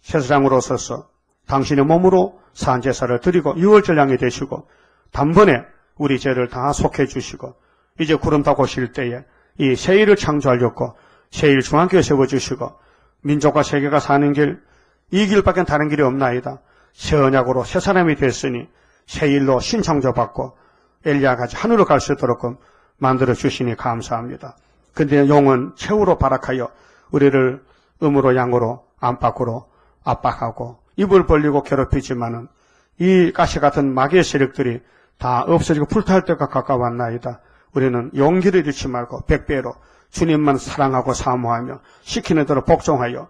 [SPEAKER 1] 제사장으로 서서 당신의 몸으로 산제사를 드리고 유월절 양이 되시고 단번에 우리 죄를 다 속해 주시고 이제 구름 타고 쉴 때에 이 세일을 창조하려고 세일 중앙교회 세워주시고 민족과 세계가 사는 길 이 길밖에 다른 길이 없나이다. 새 언약으로 새 사람이 됐으니 세일로 신창조받고 엘리야같이 하늘로 갈 수 있도록 만들어 주시니 감사합니다. 근데 용은 최후로 발악하여 우리를 음으로 양으로 안팎으로 압박하고 입을 벌리고 괴롭히지만은 이 가시 같은 마귀의 세력들이 다 없어지고 불타할 때가 가까웠나이다. 우리는 용기를 잃지 말고 100배로 주님만 사랑하고 사모하며 시키는 대로 복종하여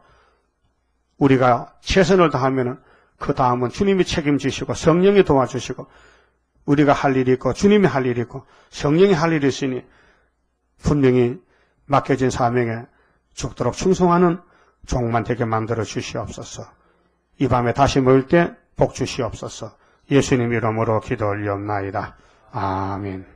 [SPEAKER 1] 우리가 최선을 다하면 그 다음은 주님이 책임지시고 성령이 도와주시고 우리가 할 일이 있고 주님이 할 일이 있고 성령이 할 일이 있으니 분명히 맡겨진 사명에 죽도록 충성하는 종만 되게 만들어 주시옵소서. 이 밤에 다시 모일 때 복 주시옵소서. 예수님 이름으로 기도 올리옵나이다. 아멘.